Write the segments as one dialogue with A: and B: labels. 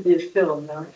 A: be a film now.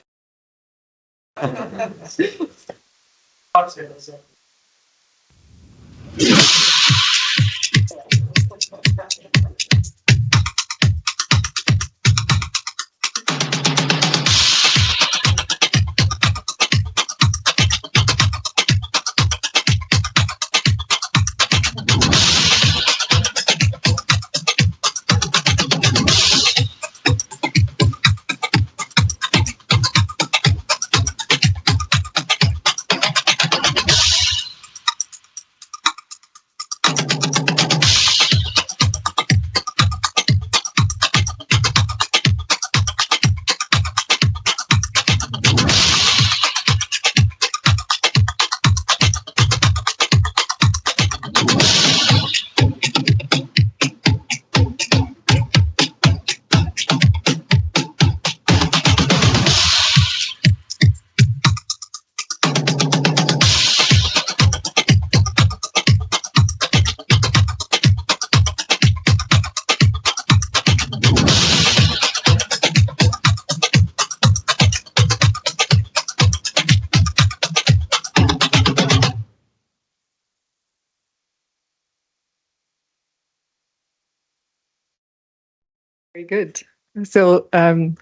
B: Very good. So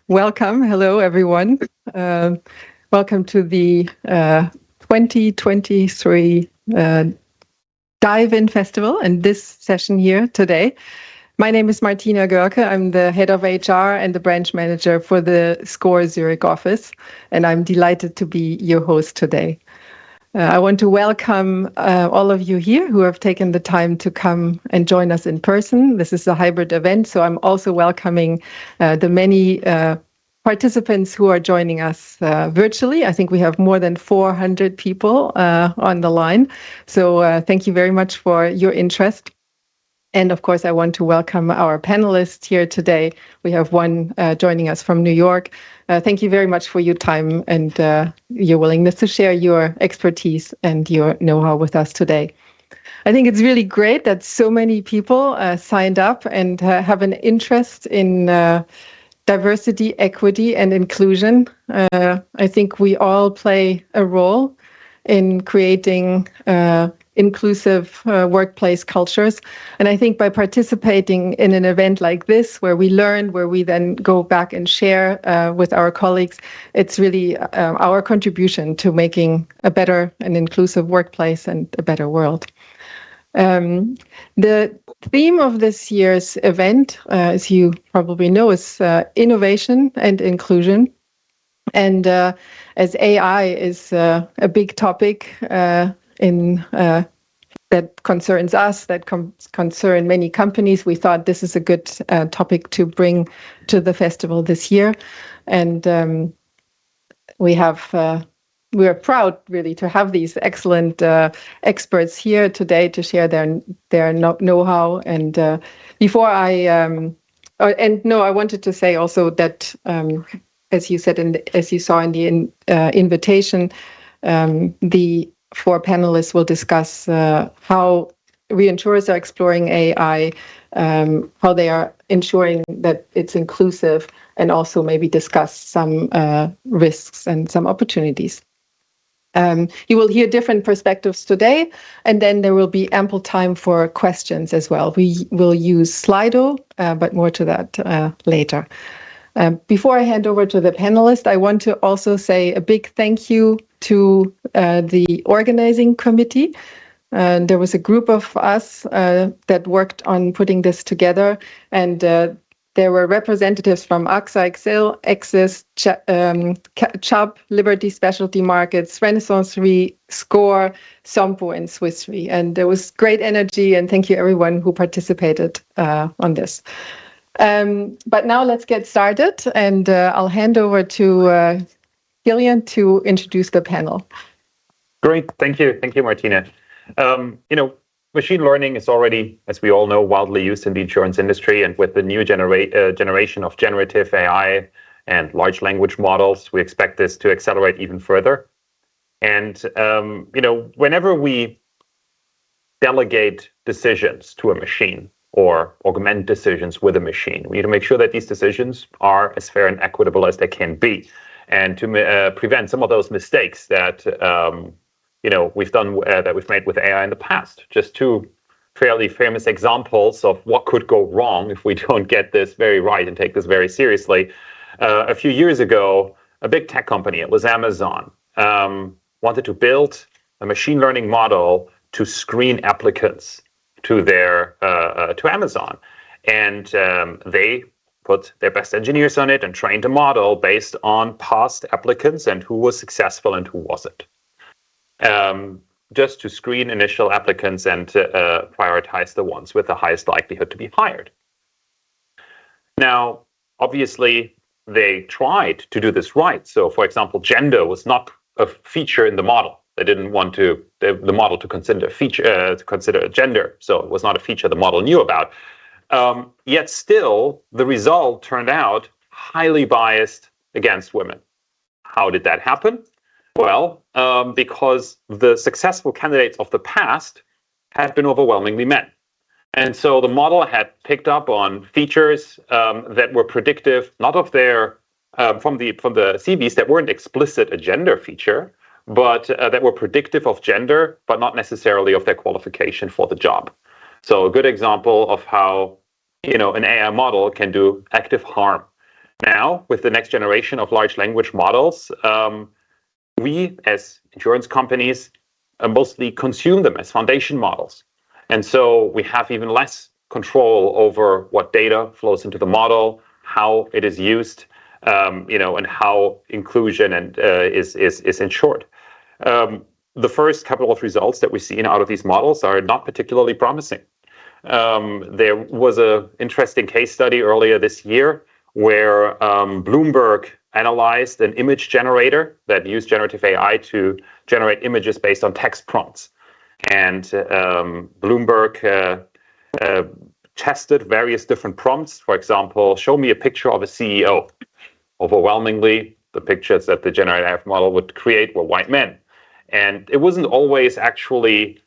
B: welcome. Hello, everyone. Welcome to the 2023 Dive-In Festival and this session here today. My name is Martina Görke. I'm the head of HR and the branch manager for the SCORE Zurich office, and I'm delighted to be your host today. I want to welcome all of you here who have taken the time to come and join us in person. This is a hybrid event, so I'm also welcoming the many participants who are joining us virtually. I think we have more than 400 people on the line. So thank you very much for your interest. And of course, I want to welcome our panelists here today. We have one joining us from New York. Thank you very much for your time and your willingness to share your expertise and your know-how with us today. I think it's really great that so many people signed up and have an interest in diversity, equity, and inclusion. I think we all play a role in creating inclusive workplace cultures. And I think by participating in an event like this, where we learn, where we then go back and share with our colleagues, it's really our contribution to making a better and inclusive workplace and a better world. The theme of this year's event, as you probably know, is innovation and inclusion. And as AI is a big topic that concerns us, that concern many companies, we thought this is a good topic to bring to the festival this year. And we are proud really to have these excellent experts here today to share their know-how. And before I wanted to say also that as you said, as you saw in the invitation, the four panelists will discuss how reinsurers are exploring AI, how they are ensuring that it's inclusive, and also maybe discuss some risks and some opportunities. You will hear different perspectives today, and then there will be ample time for questions as well. We will use Slido, but more to that later. Before I hand over to the panelists, I want to also say a big thank you to the organizing committee. There was a group of us that worked on putting this together, and there were representatives from AXA XL, Axis, Chubb, Liberty Specialty Markets, Renaissance Re, SCORE, Sompo, and Swiss Re. And there was great energy, and thank you everyone who participated on this. But now let's get started, and I'll hand over to Gillian to introduce the panel.
C: Great, thank you, Martina. Machine learning is already, as we all know, widely used in the insurance industry, and with the new generation of generative AI and large language models, we expect this to accelerate even further. And whenever we delegate decisions to a machine, or augment decisions with a machine. We need to make sure that these decisions are as fair and equitable as they can be, and to prevent some of those mistakes that we've made with AI in the past. Just two fairly famous examples of what could go wrong if we don't get this very right and take this very seriously. A few years ago, a big tech company, it was Amazon, wanted to build a machine learning model to screen applicants to Amazon, and they put their best engineers on it and trained a model based on past applicants and who was successful and who wasn't, just to screen initial applicants and prioritize the ones with the highest likelihood to be hired. Now, obviously, they tried to do this right. So, for example, gender was not a feature in the model. They didn't want the model to consider gender, so it was not a feature the model knew about. Yet still, the result turned out highly biased against women. How did that happen? Well, because the successful candidates of the past had been overwhelmingly men. And so the model had picked up on features that were predictive, not of their from the CVs that weren't explicit a gender feature, but that were predictive of gender, but not necessarily of their qualification for the job. So a good example of how an AI model can do active harm. Now, with the next generation of large language models, we as insurance companies mostly consume them as foundation models. And so we have even less control over what data flows into the model, how it is used, and how inclusion is ensured. The first couple of results that we've seen out of these models are not particularly promising. There was an interesting case study earlier this year where Bloomberg analyzed an image generator that used generative AI to generate images based on text prompts. And Bloomberg tested various different prompts. For example, show me a picture of a CEO. Overwhelmingly, the pictures that the generative model would create were white men. And it wasn't always actually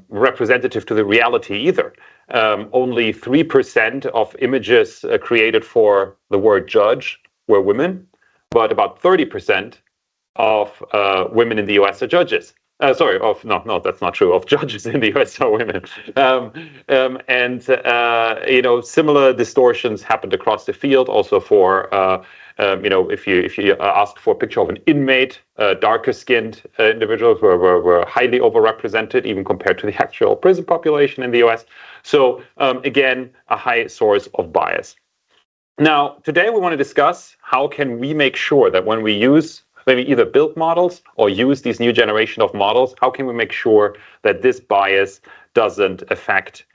C: representative to the reality either. Only 3% of images created for the word judge were women, but about 30% of women in the US are judges. That's not true. Of judges in the US are women. Similar distortions happened across the field. Also for, if you asked for a picture of an inmate, darker-skinned individuals were highly overrepresented, even compared to the actual prison population in the US. So again, a high source of bias. Now, today we want to discuss how can we make sure that when we either build models or use these new generation of models, how can we make sure that this bias doesn't affect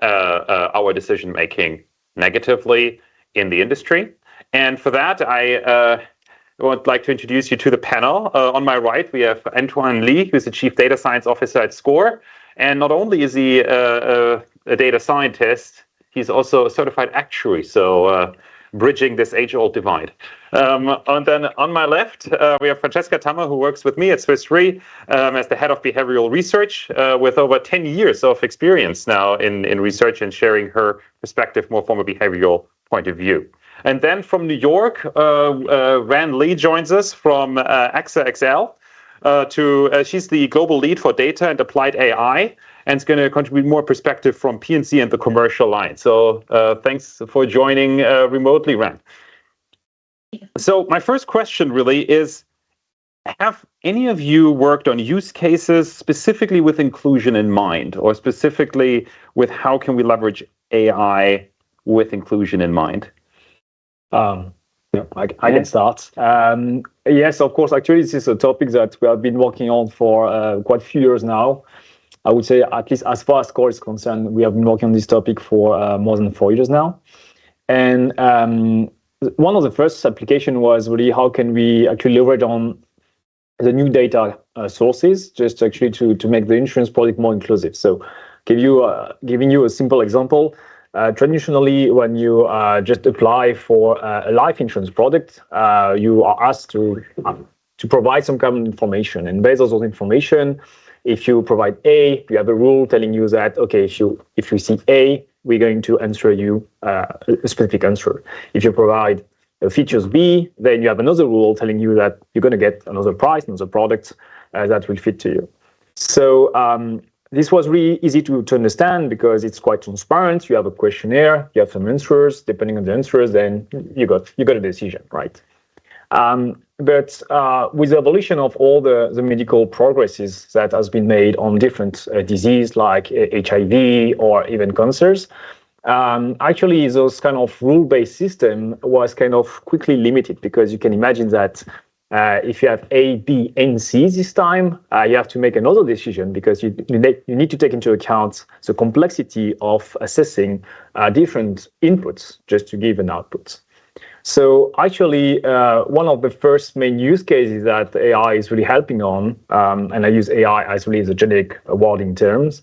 C: our decision-making negatively in the industry? And for that, I would like to introduce you to the panel. On my right, we have Antoine Lee, who's the Chief Data Science Officer at SCORE. And not only is he a data scientist, he's also a certified actuary. So bridging this age-old divide. And then on my left, we have Francesca Tammer, who works with me at Swiss Re as the head of behavioral research, with over 10 years of experience now in research and sharing her perspective more from a behavioral point of view. And then from New York, Ran Lee joins us from AXA XL. She's the global lead for data and applied AI, and is going to contribute more perspective from P&C and the commercial line. So thanks for joining remotely, Ran. So my first question really is, have any of you worked on use cases specifically with inclusion in mind, or specifically with how can we leverage AI with inclusion in mind?
A: I can start. Yes, of course. Actually, this is a topic that we have been working on for quite a few years now. I would say, at least as far as SCORE is concerned, we have been working on this topic for more than 4 years now. And one of the first application was really how can we actually leverage on the new data sources, just actually to make the insurance product more inclusive. So giving you a simple example, traditionally, when you just apply for a life insurance product, you are asked to provide some kind of information. And based on those information, if you provide A, you have a rule telling you that, okay, if you see A, we're going to answer you a specific answer. If you provide features B, then you have another rule telling you that you're going to get another price, another product that will fit to you. So this was really easy to understand because it's quite transparent. You have a questionnaire, you have some answers. Depending on the answers, then you got a decision, right? But with the evolution of all the medical progresses that has been made on different diseases like HIV or even cancers, actually those kind of rule-based system was kind of quickly limited because you can imagine that if you have A, B, and C this time, you have to make another decision because you need to take into account the complexity of assessing different inputs just to give an output. So actually, one of the first main use cases that AI is really helping on, and I use AI as really the generic wording terms,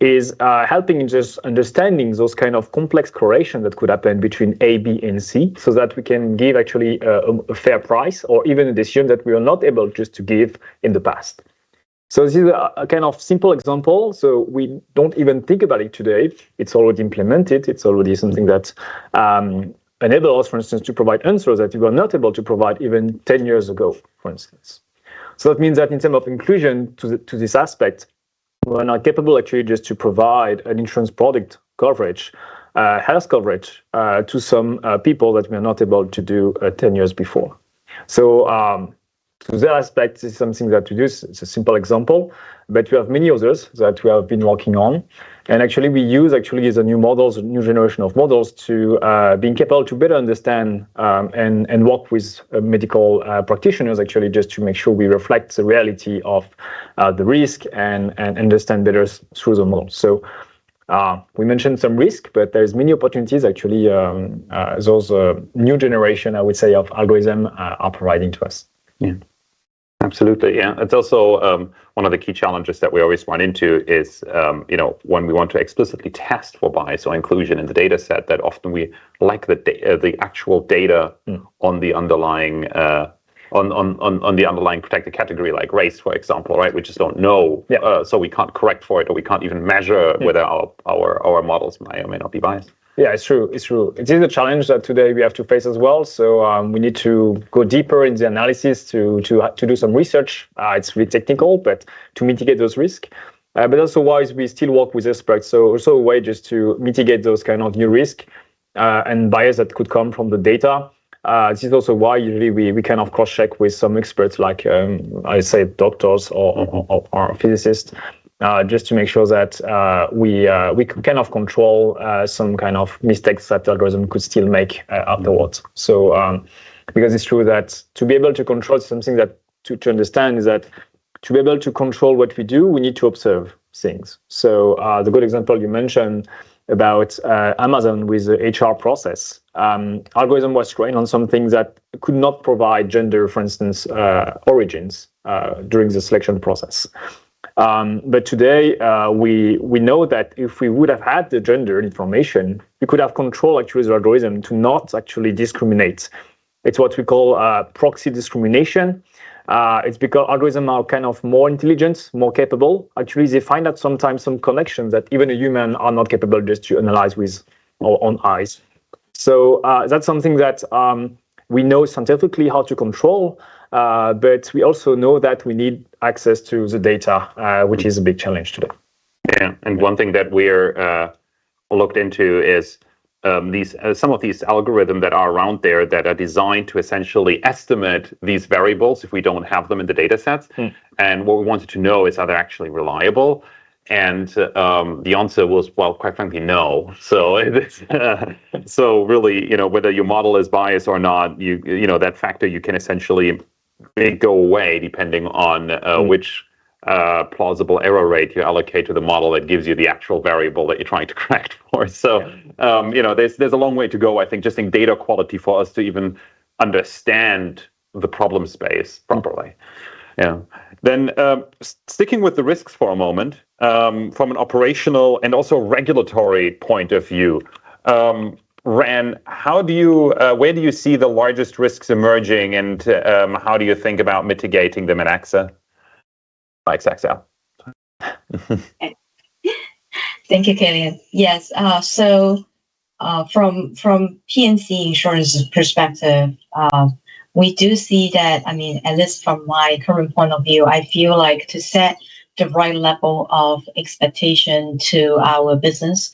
A: is helping in just understanding those kind of complex correlations that could happen between A, B, and C, so that we can give actually a fair price or even a decision that we are not able just to give in the past. So this is a kind of simple example. So we don't even think about it today. It's already implemented. It's already something that enable us, for instance, to provide answers that we were not able to provide even 10 years ago, for instance. So that means that in terms of inclusion to this aspect, we're not capable actually just to provide an insurance product coverage, health coverage to some people that we are not able to do 10 years before. So to that aspect, this is something that we do. It's a simple example, but we have many others that we have been working on. And actually, we use the new models, new generation of models to being capable to better understand and work with medical practitioners, actually, just to make sure we reflect the reality of the risk and understand better through the models. So we mentioned some risk, but there's many opportunities, actually, those new generation, I would say, of algorithm are providing to us.
C: Yeah. Absolutely, yeah. It's also one of the key challenges that we always run into is, when we want to explicitly test for bias or inclusion in the data set, that often we lack the actual data on the underlying on the underlying protected category, like race, for example, right? We just don't know, so we can't correct for it, or we can't even measure whether our models may or may not be biased.
A: Yeah, it's true. It's true. It is a challenge that today we have to face as well. So we need to go deeper in the analysis to do some research. It's really technical, but to mitigate those risks. But also why we still work with experts. So also a way just to mitigate those kind of new risks and bias that could come from the data. This is also why usually we kind of cross-check with some experts, like I say doctors or physicists. Just to make sure that we kind of control some kind of mistakes that the algorithm could still make afterwards. So because it's true that to be able to control something that to understand is that to be able to control what we do, we need to observe things. So the good example you mentioned about Amazon with the HR process, algorithm was trained on something that could not provide gender, for instance, origins during the selection process. But today, we know that if we would have had the gender information, we could have controlled actually the algorithm to not actually discriminate. It's what we call proxy discrimination. It's because algorithms are kind of more intelligent, more capable. Actually, they find out sometimes some connections that even a human are not capable just to analyze with our own eyes. So that's something that we know scientifically how to control. But we also know that we need access to the data, which is a big challenge today.
C: Yeah, and one thing that we're looked into is some of these algorithms that are around there that are designed to essentially estimate these variables if we don't have them in the data sets. And what we wanted to know is, are they actually reliable? And the answer was, well, quite frankly, no. So, so really, whether your model is biased or not, that factor you can essentially make go away depending on which plausible error rate you allocate to the model that gives you the actual variable that you're trying to correct for. So, there's a long way to go, I think, just in data quality for us to even understand the problem space properly. Yeah. Then sticking with the risks for a moment, from an operational and also regulatory point of view, Ran, where do you see the largest risks emerging, and how do you think about mitigating them at AXA?
D: Thank you, Killian. Yes. From P&C insurance perspective, we do see that, I mean, at least from my current point of view, I feel like to set the right level of expectation to our business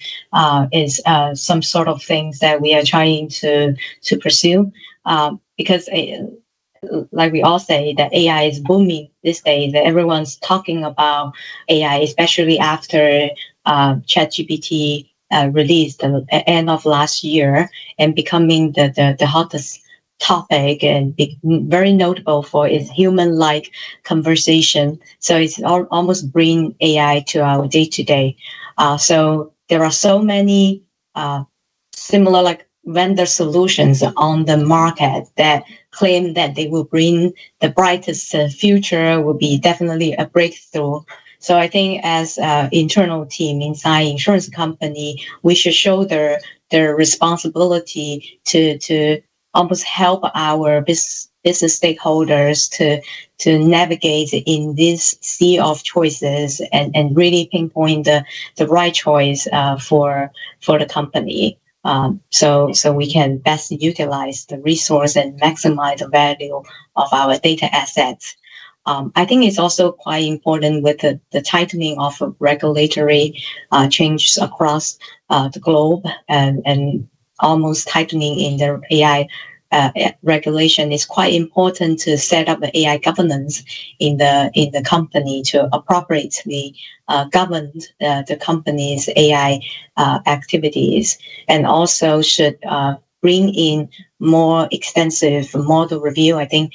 D: is some sort of things that we are trying to pursue, because like we all say that AI is booming these days, that everyone's talking about AI, especially after ChatGPT released at the end of last year and becoming the hottest topic and very notable for its human-like conversation. So it's almost bring AI to our day-to-day. So there are so many similar like vendor solutions on the market that claim that they will bring the brightest future, will be definitely a breakthrough. So I think as an internal team inside insurance company, we should shoulder the responsibility to almost help our business stakeholders to navigate in this sea of choices and really pinpoint the right choice for the company. So we can best utilize the resource and maximize the value of our data assets. I think it's also quite important with the tightening of regulatory changes across the globe and almost tightening in the AI regulation. Is quite important to set up the AI governance in the company to appropriately govern the company's AI activities, and also should bring in more extensive model review. I think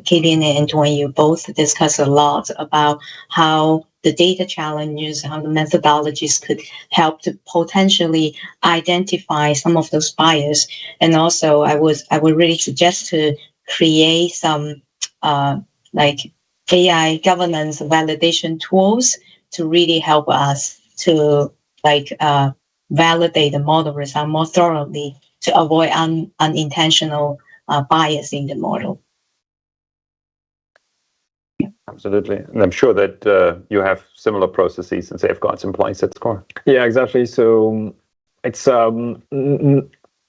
D: Killian and Dwayne, you both discussed a lot about how the data challenges, how the methodologies could help to potentially identify some of those bias. And also, I would really suggest to create some like AI governance validation tools to really help us to validate the model result more thoroughly to avoid unintentional bias in the model.
C: Absolutely. And I'm sure that you have similar processes and safeguards in place at SCOR.
A: Yeah, exactly. So it's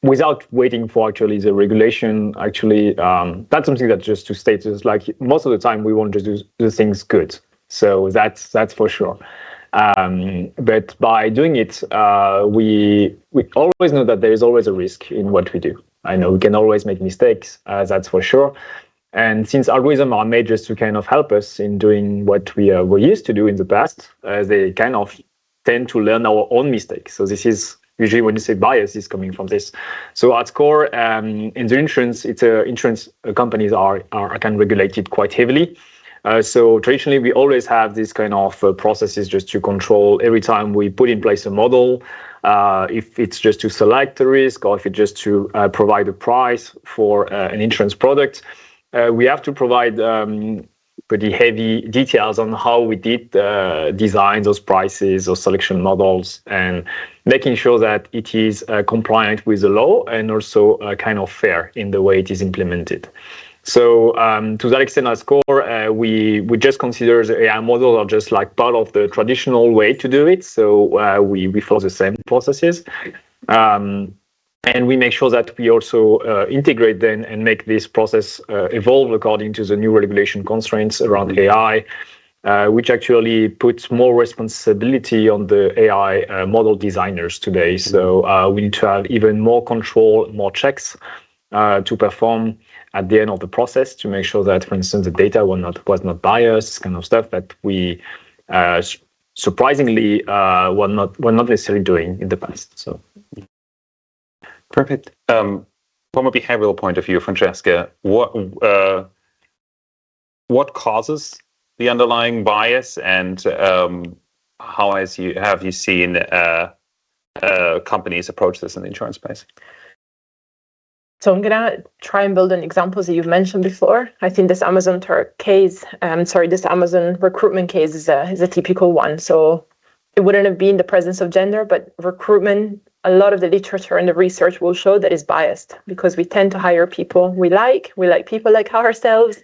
A: without waiting for actually the regulation, actually, that's something that just to state is like most of the time we want to do things good. So that's for sure. But by doing it, we always know that there is always a risk in what we do. I know we can always make mistakes, that's for sure. And since algorithms are made just to kind of help us in doing what we were used to do in the past, they kind of tend to learn our own mistakes. So this is usually when you say bias is coming from this. So at SCOR, in the insurance, insurance companies are kind of regulated quite heavily. So traditionally, we always have this kind of processes just to control every time we put in place a model, if it's just to select the risk or if it's just to provide a price for an insurance product. We have to provide pretty heavy details on how we did design those prices or selection models and making sure that it is compliant with the law and also kind of fair in the way it is implemented. So to that extent, at SCOR, we just consider the AI models are just like part of the traditional way to do it. So we follow the same processes. And we make sure that we also integrate them and make this process evolve according to the new regulation constraints around AI, which actually puts more responsibility on the AI model designers today. So we need to have even more control, more checks to perform at the end of the process to make sure that, for instance, the data was not biased, kind of stuff that we surprisingly were not necessarily doing in the past. So.
C: Perfect. From a behavioral point of view, Francesca, what causes the underlying bias, and how have you seen companies approach this in the insurance space?
E: So I'm gonna try and build on examples that you've mentioned before. I think this Amazon this Amazon recruitment case is a typical one. So it wouldn't have been the presence of gender, but recruitment. A lot of the literature and the research will show that is biased because we tend to hire people we like people like ourselves,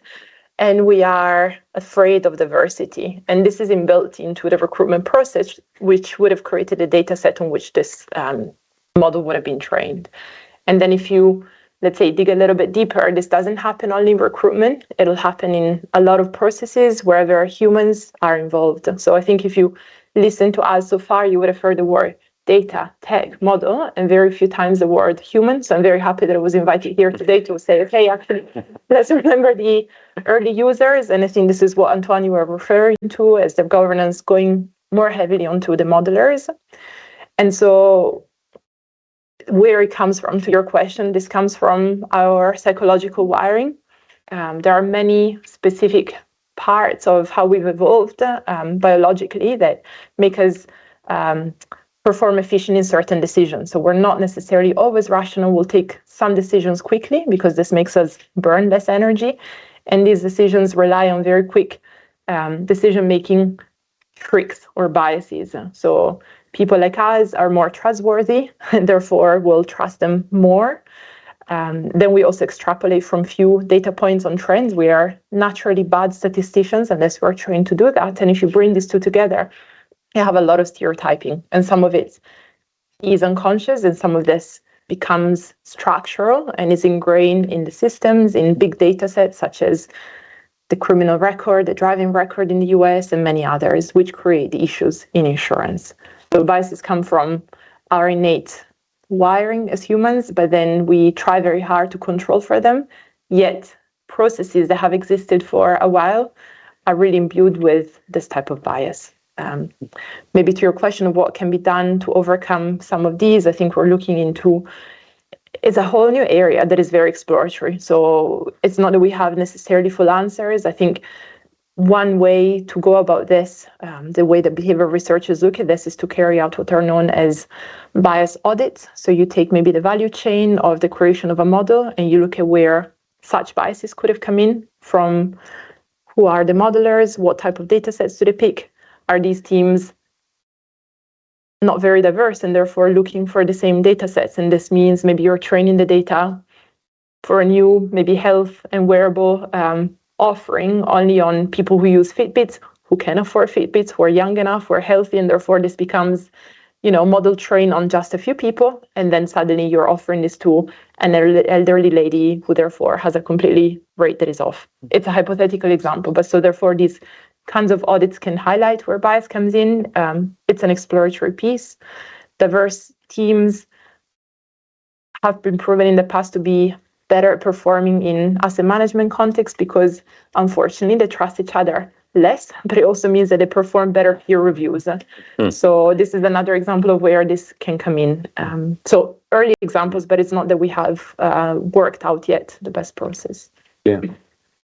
E: and we are afraid of diversity. And this is inbuilt into the recruitment process, which would have created a data set on which this model would have been trained. And then if you, let's say, dig a little bit deeper, this doesn't happen only in recruitment. It'll happen in a lot of processes wherever humans are involved. So I think if you listen to us so far, you would have heard the word data, tech, model, and very few times the word human. So I'm very happy that I was invited here today to say, okay, actually, let's remember the early users. And I think this is what Antoine, you were referring to as the governance going more heavily onto the modelers. And so where it comes from, to your question, this comes from our psychological wiring. There are many specific parts of how we've evolved biologically that make us perform efficient in certain decisions. So we're not necessarily always rational. We'll take some decisions quickly because this makes us burn less energy. And these decisions rely on very quick decision-making tricks or biases. So people like us are more trustworthy and therefore will trust them more. Then we also extrapolate from few data points on trends. We are naturally bad statisticians unless we're trained to do that. And if you bring these two together, you have a lot of stereotyping, and some of it is unconscious, and some of this becomes structural and is ingrained in the systems, in big data sets such as the criminal record, the driving record in the US, and many others, which create the issues in insurance. So biases come from our innate wiring as humans, but then we try very hard to control for them, yet processes that have existed for a while are really imbued with this type of bias. Maybe to your question of what can be done to overcome some of these, I think we're looking into, it's a whole new area that is very exploratory. So it's not that we have necessarily full answers. I think one way to go about this, the way that behavioral researchers look at this, is to carry out what are known as bias audits. So you take maybe the value chain of the creation of a model and you look at where such biases could have come in from, who are the modelers, what type of data sets do they pick. Are these teams not very diverse and therefore looking for the same data sets? And this means maybe you're training the data for a new, maybe health and wearable offering only on people who use Fitbits, who can afford Fitbits, who are young enough, who are healthy, and therefore this becomes, model trained on just a few people. And then suddenly you're offering this to an elderly lady who therefore has a completely rate that is off. It's a hypothetical example, but so therefore these kinds of audits can highlight where bias comes in. It's an exploratory piece. Diverse teams have been proven in the past to be better at performing in asset management context because, unfortunately, they trust each other less, but it also means that they perform better peer reviews. So this is another example of where this can come in. So early examples, but it's not that we have worked out yet the best process.
C: Yeah.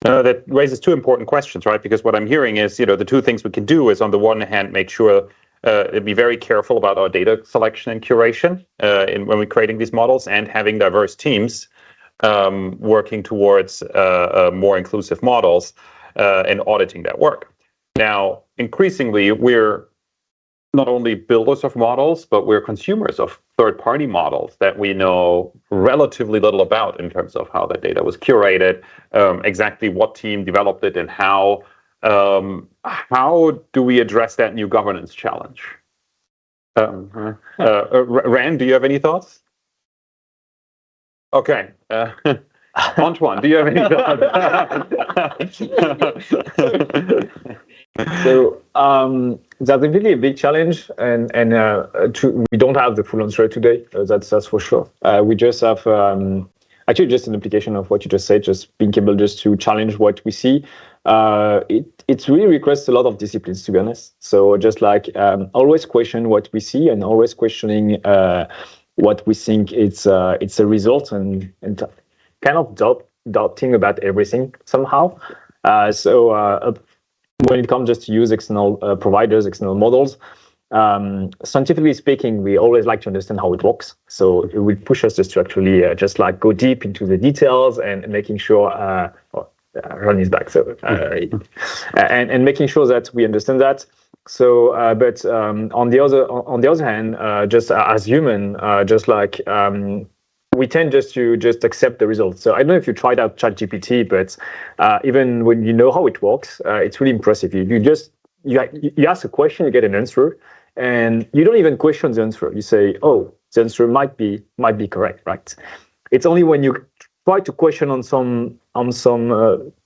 C: That raises two important questions, right? Because what I'm hearing is, the two things we can do is, on the one hand, make sure be very careful about our data selection and curation when we're creating these models, and having diverse teams working towards more inclusive models and auditing that work. Now, increasingly, we're not only builders of models, but we're consumers of third-party models that we know relatively little about in terms of how that data was curated, exactly what team developed it, and how do we address that new governance challenge? Rand, do you have any thoughts? Okay. Antoine, do you have any thoughts?
A: So that's really a big challenge, and we don't have the full answer today. That's for sure. We just have actually just an application of what you just said, just being able just to challenge what we see. It really requires a lot of disciplines, to be honest. So just like always question what we see, and always questioning what we think it's a result, and kind of doubting about everything somehow. When it comes just to use external providers, external models, scientifically speaking, we always like to understand how it works. So it will push us just to actually just like go deep into the details and making sure. Ron is back. So and making sure that we understand that. So, but on the other hand, just as human, just like we tend just to accept the results. So I don't know if you tried out ChatGPT, but even when you know how it works, it's really impressive. You ask a question, you get an answer, and you don't even question the answer. You say, "Oh, the answer might be correct," right? It's only when you try to question on some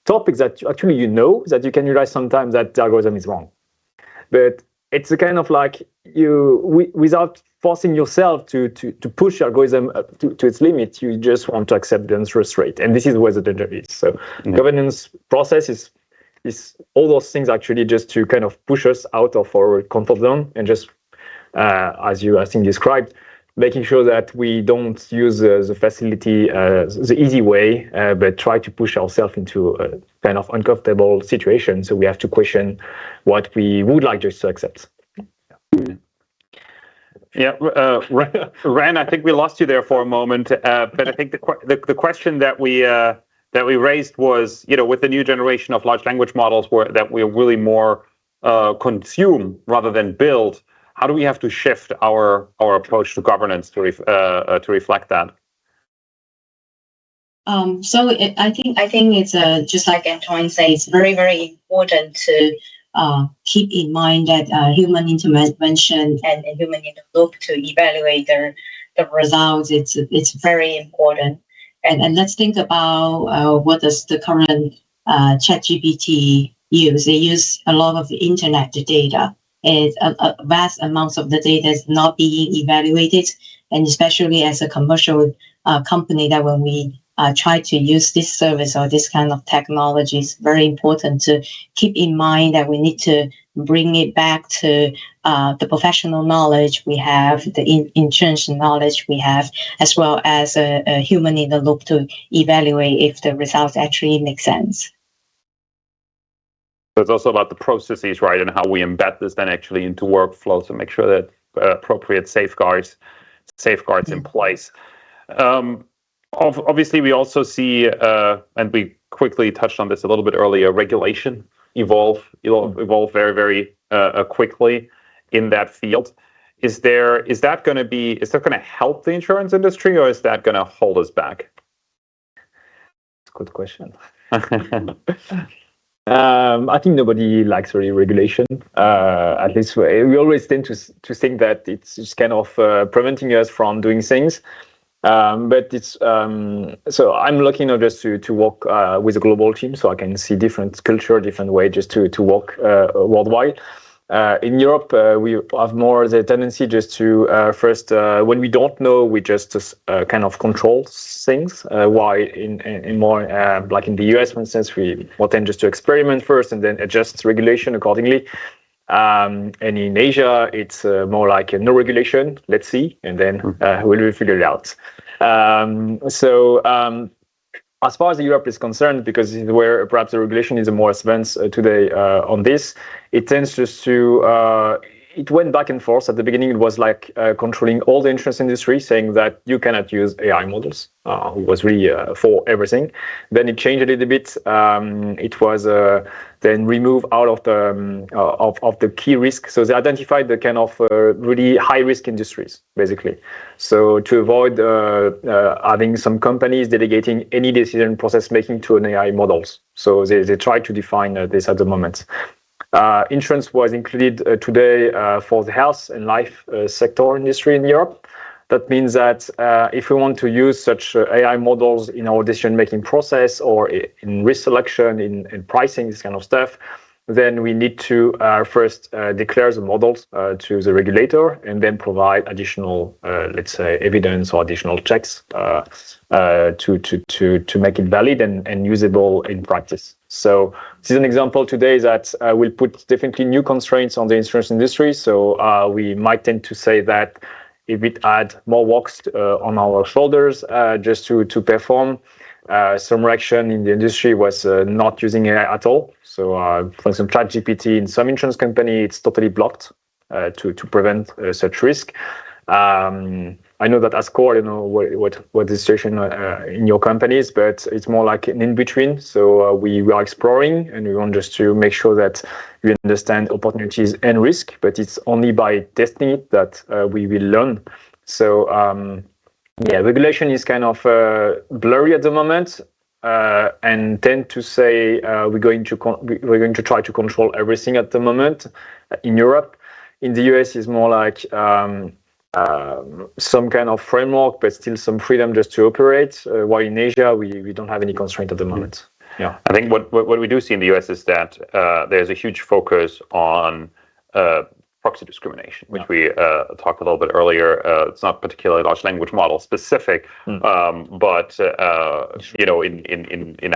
A: topics that actually that you can realize sometimes that the algorithm is wrong. But it's a kind of like without forcing yourself to push the algorithm to its limit, you just want to accept the answer straight. And this is where the danger is. So governance process is all those things actually just to kind of push us out of our comfort zone and just, as you I think described, making sure that we don't use the facility the easy way, but try to push ourselves into a kind of uncomfortable situation. So we have to question what we would like just to accept.
C: Yeah, Ran, I think we lost you there for a moment, but I think the question that we raised was, with the new generation of large language models, that we're really more consume rather than build. How do we have to shift our approach to governance to reflect that?
D: So I think it's just like Antoine said, it's very, very important to keep in mind that human intervention and human in the loop to evaluate the results. It's very important. And let's think about what does the current ChatGPT use. They use a lot of internet data. It's a vast amounts of the data is not being evaluated, and especially as a commercial company, that when we try to use this service or this kind of technology, it's very important to keep in mind that we need to bring it back to the professional knowledge we have, the insurance knowledge we have, as well as a human in the loop to evaluate if the results actually make sense.
C: So it's also about the processes, right, and how we embed this then actually into workflows to make sure that appropriate safeguards in place. Obviously, we also see, and we quickly touched on this a little bit earlier, regulation evolve very, very quickly in that field. Is that going to help the insurance industry, or is that going to hold us back?
A: That's a good question. I think nobody likes really regulation. At least we always tend to think that it's just kind of preventing us from doing things. But it's so I'm lucky enough just to work with a global team, so I can see different culture, different way just to work worldwide. In Europe, we have more the tendency just to first, when we don't know, we just kind of control things. While in more like in the US, for instance, we more tend just to experiment first and then adjust regulation accordingly. And in Asia, it's more like no regulation. Let's see, and then we'll figure it out. As far as Europe is concerned, because this is where perhaps the regulation is more advanced today on this, it tends just to, it went back and forth. At the beginning, it was like controlling all the insurance industry, saying that you cannot use AI models. It was really for everything. Then it changed a little bit. It was then removed out of the key risk. So they identified the kind of really high risk industries, basically. So to avoid having some companies delegating any decision process making to an AI models. So they try to define this at the moment. Insurance was included today for the health and life sector industry in Europe. That means that if we want to use such AI models in our decision-making process or in risk selection, in pricing, this kind of stuff, then we need to first declare the models to the regulator and then provide additional, let's say, evidence or additional checks to make it valid and usable in practice. So this is an example today that will put definitely new constraints on the insurance industry. So we might tend to say that if it add more work on our shoulders just to perform, some reaction in the industry was not using AI at all. So for example, ChatGPT in some insurance company, it's totally blocked to prevent such risk. I know that as core, you know what the situation in your companies, but it's more like an in-between. So we are exploring and we want just to make sure that we understand opportunities and risk, but it's only by testing it that we will learn. So Yeah, regulation is kind of blurry at the moment, and tend to say we're going to try to control everything at the moment in Europe. In the US, it's more like some kind of framework, but still some freedom just to operate. While in Asia, we don't have any constraint at the moment. Yeah,
C: I think what we do see in the US is that there's a huge focus on proxy discrimination, which we talked a little bit earlier. It's not particularly large language model specific, but in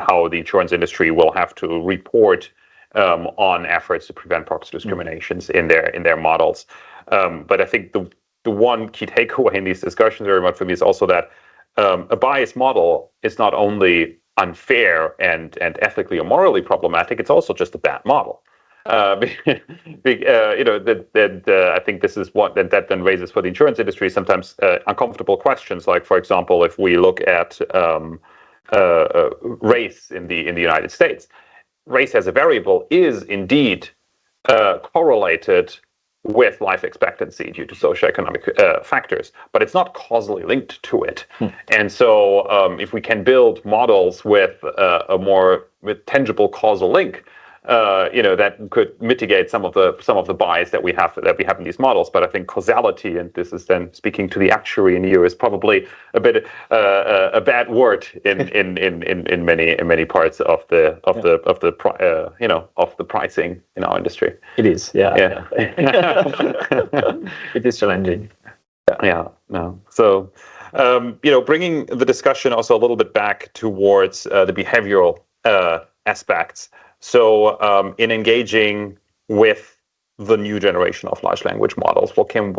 C: how the insurance industry will have to report on efforts to prevent proxy discriminations in their models. But I think the one key takeaway in these discussions very much for me is also that a biased model is not only unfair and ethically or morally problematic, it's also just a bad model. I think this is what that then raises for the insurance industry sometimes uncomfortable questions. Like, for example, if we look at race in the United States, race as a variable is indeed correlated with life expectancy due to socioeconomic factors, but it's not causally linked to it. And so, if we can build models with with tangible causal link, that could mitigate some of the bias that we have in these models. But I think causality, and this is then speaking to the actuary in you, is probably a bit a bad word in many parts of the pricing in our industry.
A: it is. Yeah. It is challenging.
C: Yeah. No. So, bringing the discussion also a little bit back towards the behavioral aspects. So, in engaging with the new generation of large language models, what can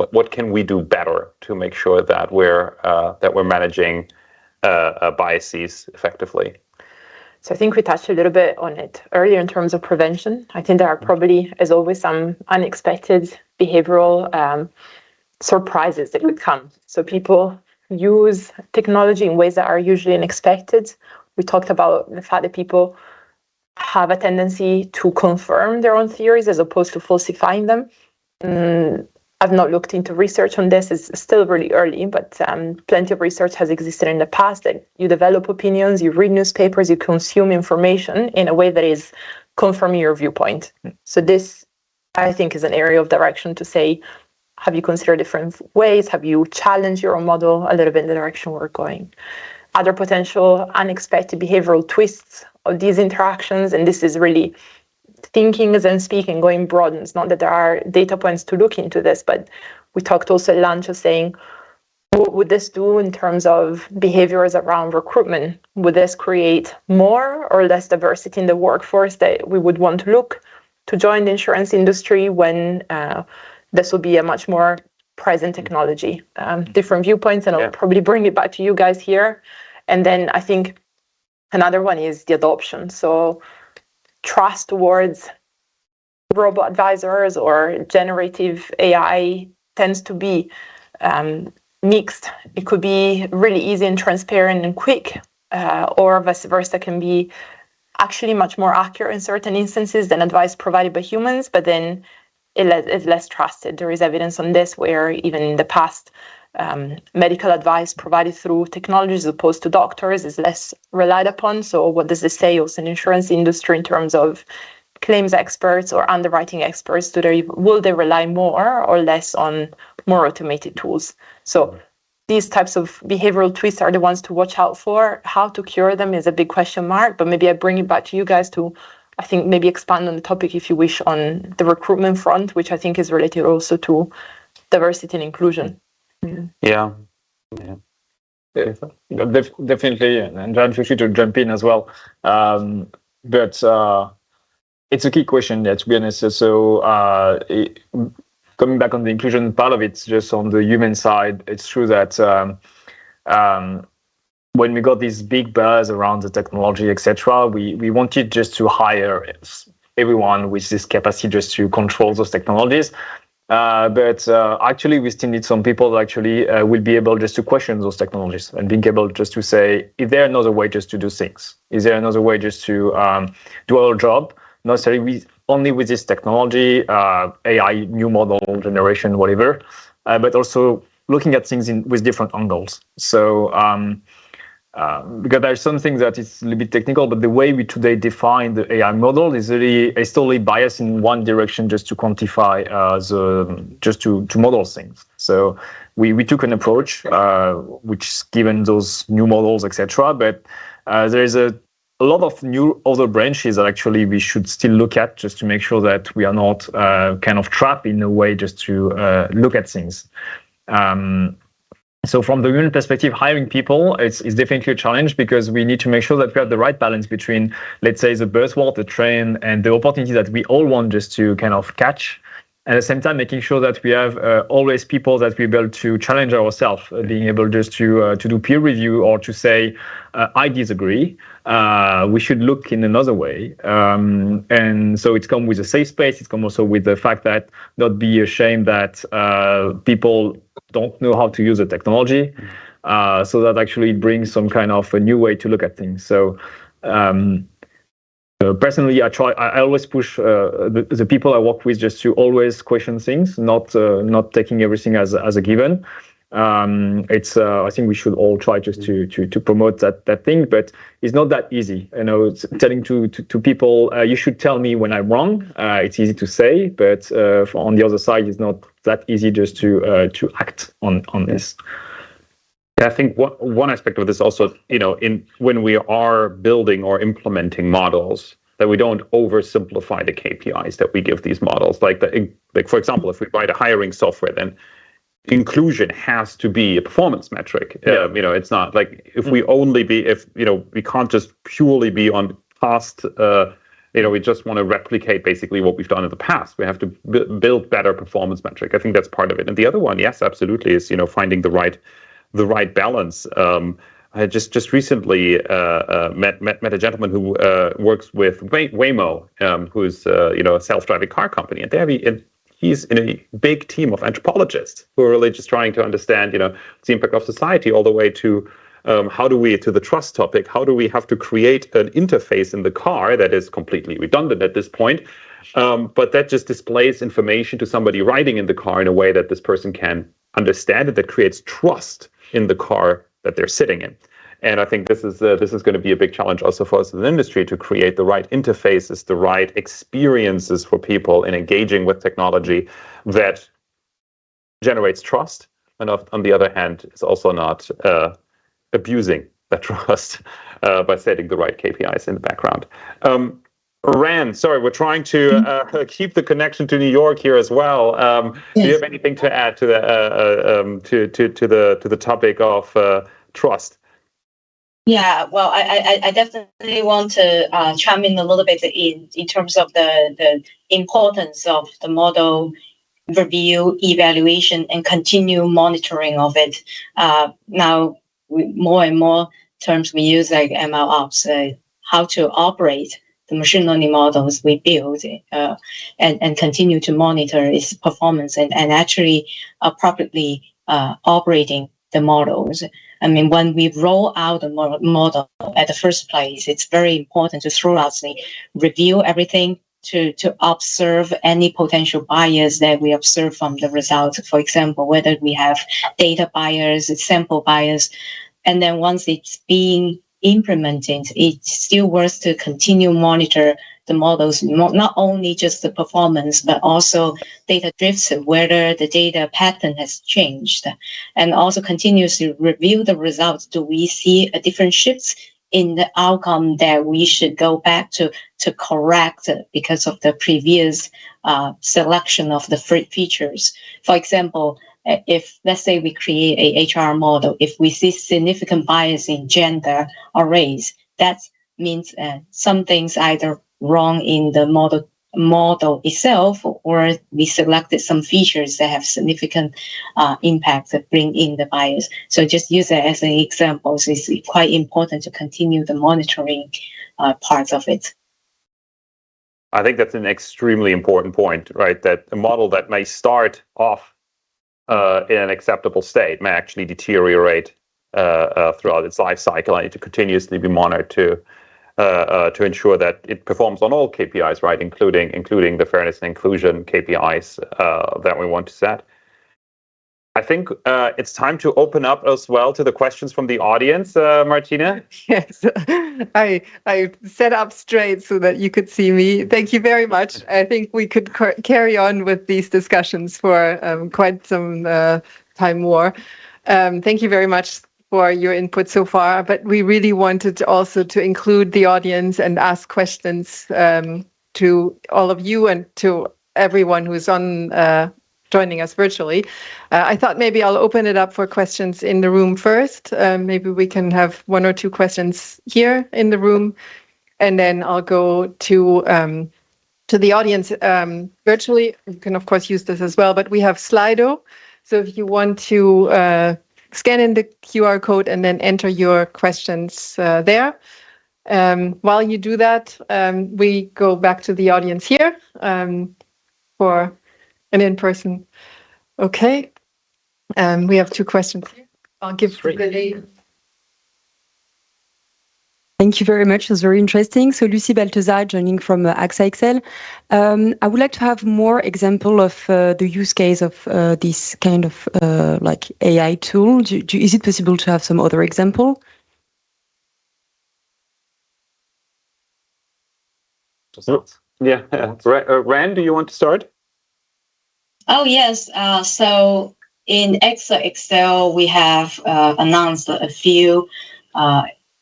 C: we do better to make sure that we're managing biases effectively?
E: So I think we touched a little bit on it earlier in terms of prevention. I think there are probably, as always, some unexpected behavioral surprises that could come. So people use technology in ways that are usually unexpected. We talked about the fact that people have a tendency to confirm their own theories as opposed to falsifying them. I've not looked into research on this. It's still really early, but plenty of research has existed in the past that you develop opinions, you read newspapers, you consume information in a way that is confirming your viewpoint. So this, I think, is an area of direction to say, have you considered different ways? Have you challenged your own model a little bit in the direction we're going? Other potential unexpected behavioral twists of these interactions, and this is really thinking as in speaking, going broad. It's not that there are data points to look into this, but we talked also at lunch of saying, what would this do in terms of behaviors around recruitment? Would this create more or less diversity in the workforce that we would want to look to join the insurance industry when this will be a much more present technology? Different viewpoints, and I'll probably bring it back to you guys here. And then I think another one is the adoption. So trust towards robot advisors or generative AI tends to be mixed. It could be really easy and transparent and quick, or vice versa, can be actually much more accurate in certain instances than advice provided by humans, but then it's less trusted. There is evidence on this where even in the past, medical advice provided through technology as opposed to doctors is less relied upon. So what does this say also in the insurance industry in terms of claims experts or underwriting experts? Will they rely more or less on more automated tools? So these types of behavioral twists are the ones to watch out for. How to cure them is a big question mark, but maybe I bring it back to you guys to, I think, maybe expand on the topic, if you wish, on the recruitment front, which I think is related also to diversity and inclusion.
C: Yeah.
A: Definitely, and John, feel free to jump in as well. But it's a key question, to be honest. So coming back on the inclusion part of it, just on the human side, it's true that when we got this big buzz around the technology, etc., we wanted just to hire everyone with this capacity just to control those technologies. But actually, we still need some people that actually will be able just to question those technologies and being able just to say, is there another way just to do things? Is there another way just to do our job? Not necessarily only with this technology, AI, new model generation, whatever, but also looking at things with different angles. So because there's something that is a little bit technical, but the way we today define the AI model is totally biased in one direction, just to quantify to model things. So we took an approach which is given those new models, etc. But there is a lot of new other branches that actually we should still look at, just to make sure that we are not kind of trapped in a way just to look at things. So from the human perspective, hiring people is definitely a challenge, because we need to make sure that we have the right balance between, let's say, the buzzword, the trend, and the opportunity that we all want just to kind of catch. At the same time, making sure that we have always people that we're able to challenge ourselves, being able just to do peer review, or to say, I disagree, we should look in another way. And so it's come with a safe space. It's come also with the fact that not be ashamed that people don't know how to use the technology. So that actually brings some kind of a new way to look at things. So personally, I always push the people I work with just to always question things, not taking everything as a given. I think we should all try just to promote that thing, but it's not that easy. It's telling to people, you should tell me when I'm wrong. It's easy to say, but on the other side, it's not that easy just to act on this.
C: I think one aspect of this also, when we are building or implementing models, that we don't oversimplify the KPIs that we give these models. Like for example, if we write a hiring software, then inclusion has to be a performance metric.
A: Yeah.
C: It's not like if we can't just purely be on past. We just want to replicate basically what we've done in the past. We have to build better performance metric. I think that's part of it. And the other one, yes, absolutely, is finding the right balance. I just recently met a gentleman who works with Waymo, who's a self-driving car company, and he's in a big team of anthropologists who are really just trying to understand the impact of society, all the way to to the trust topic. How do we have to create an interface in the car that is completely redundant at this point, but that just displays information to somebody riding in the car in a way that this person can understand it, that creates trust in the car that they're sitting in. And I think this is going to be a big challenge also for us as an industry, to create the right interfaces, the right experiences for people in engaging with technology that generates trust, and on the other hand, is also not abusing that trust by setting the right KPIs in the background. Ran, sorry, we're trying to keep the connection to New York here as well.
D: Yes.
C: Do you have anything to add to the topic of trust?
D: Yeah, well, I definitely want to chime in a little bit in terms of the importance of the model review, evaluation, and continue monitoring of it. Now, more and more terms we use, like MLOps, how to operate the machine learning models we build, and continue to monitor its performance and actually appropriately operating the models. I mean, when we roll out the model at the first place, it's very important to thoroughly review everything, to observe any potential bias that we observe from the results. For example, whether we have data bias, sample bias, and then once it's being implemented, it's still worth to continue monitor the models, not only just the performance, but also data drifts, whether the data pattern has changed, and also continuously review the results. Do we see a different shifts in the outcome that we should go back to correct because of the previous selection of the features? For example, if let's say we create a HR model, if we see significant bias in gender or race, that means some things either wrong in the model itself, or we selected some features that have significant impact that bring in the bias. So just use that as an example. So it's quite important to continue the monitoring parts of it.
C: I think that's an extremely important point, right? That a model that may start off in an acceptable state may actually deteriorate throughout its life cycle. I need to continuously be monitored to ensure that it performs on all KPIs, right, including the fairness and inclusion KPIs that we want to set. I I think it's time to open up as well to the questions from the audience, Martina.
B: Yes, I set up straight so that you could see me. Thank you very much. I think we could carry on with these discussions for quite some time more. Thank you very much for your input so far, but we really wanted also to include the audience and ask questions to all of you and to everyone who's on joining us virtually. I thought maybe I'll open it up for questions in the room first. Maybe we can have one or two questions here in the room, and then I'll go to the audience virtually. You can of course use this as well, but we have Slido. So if you want to scan in the QR code and then enter your questions there. While you do that, we go back to the audience here for an in-person. Okay. We have two questions here. I'll give the lead.
F: Thank you very much. It was very interesting. So Lucy Balthazar joining from AXA XL. I would like to have more example of the use case of this kind of like AI tool. Is it possible to have some other example?
C: Yeah. Rand, do you want to start?
D: Oh, yes. So in AXA XL, we have announced a few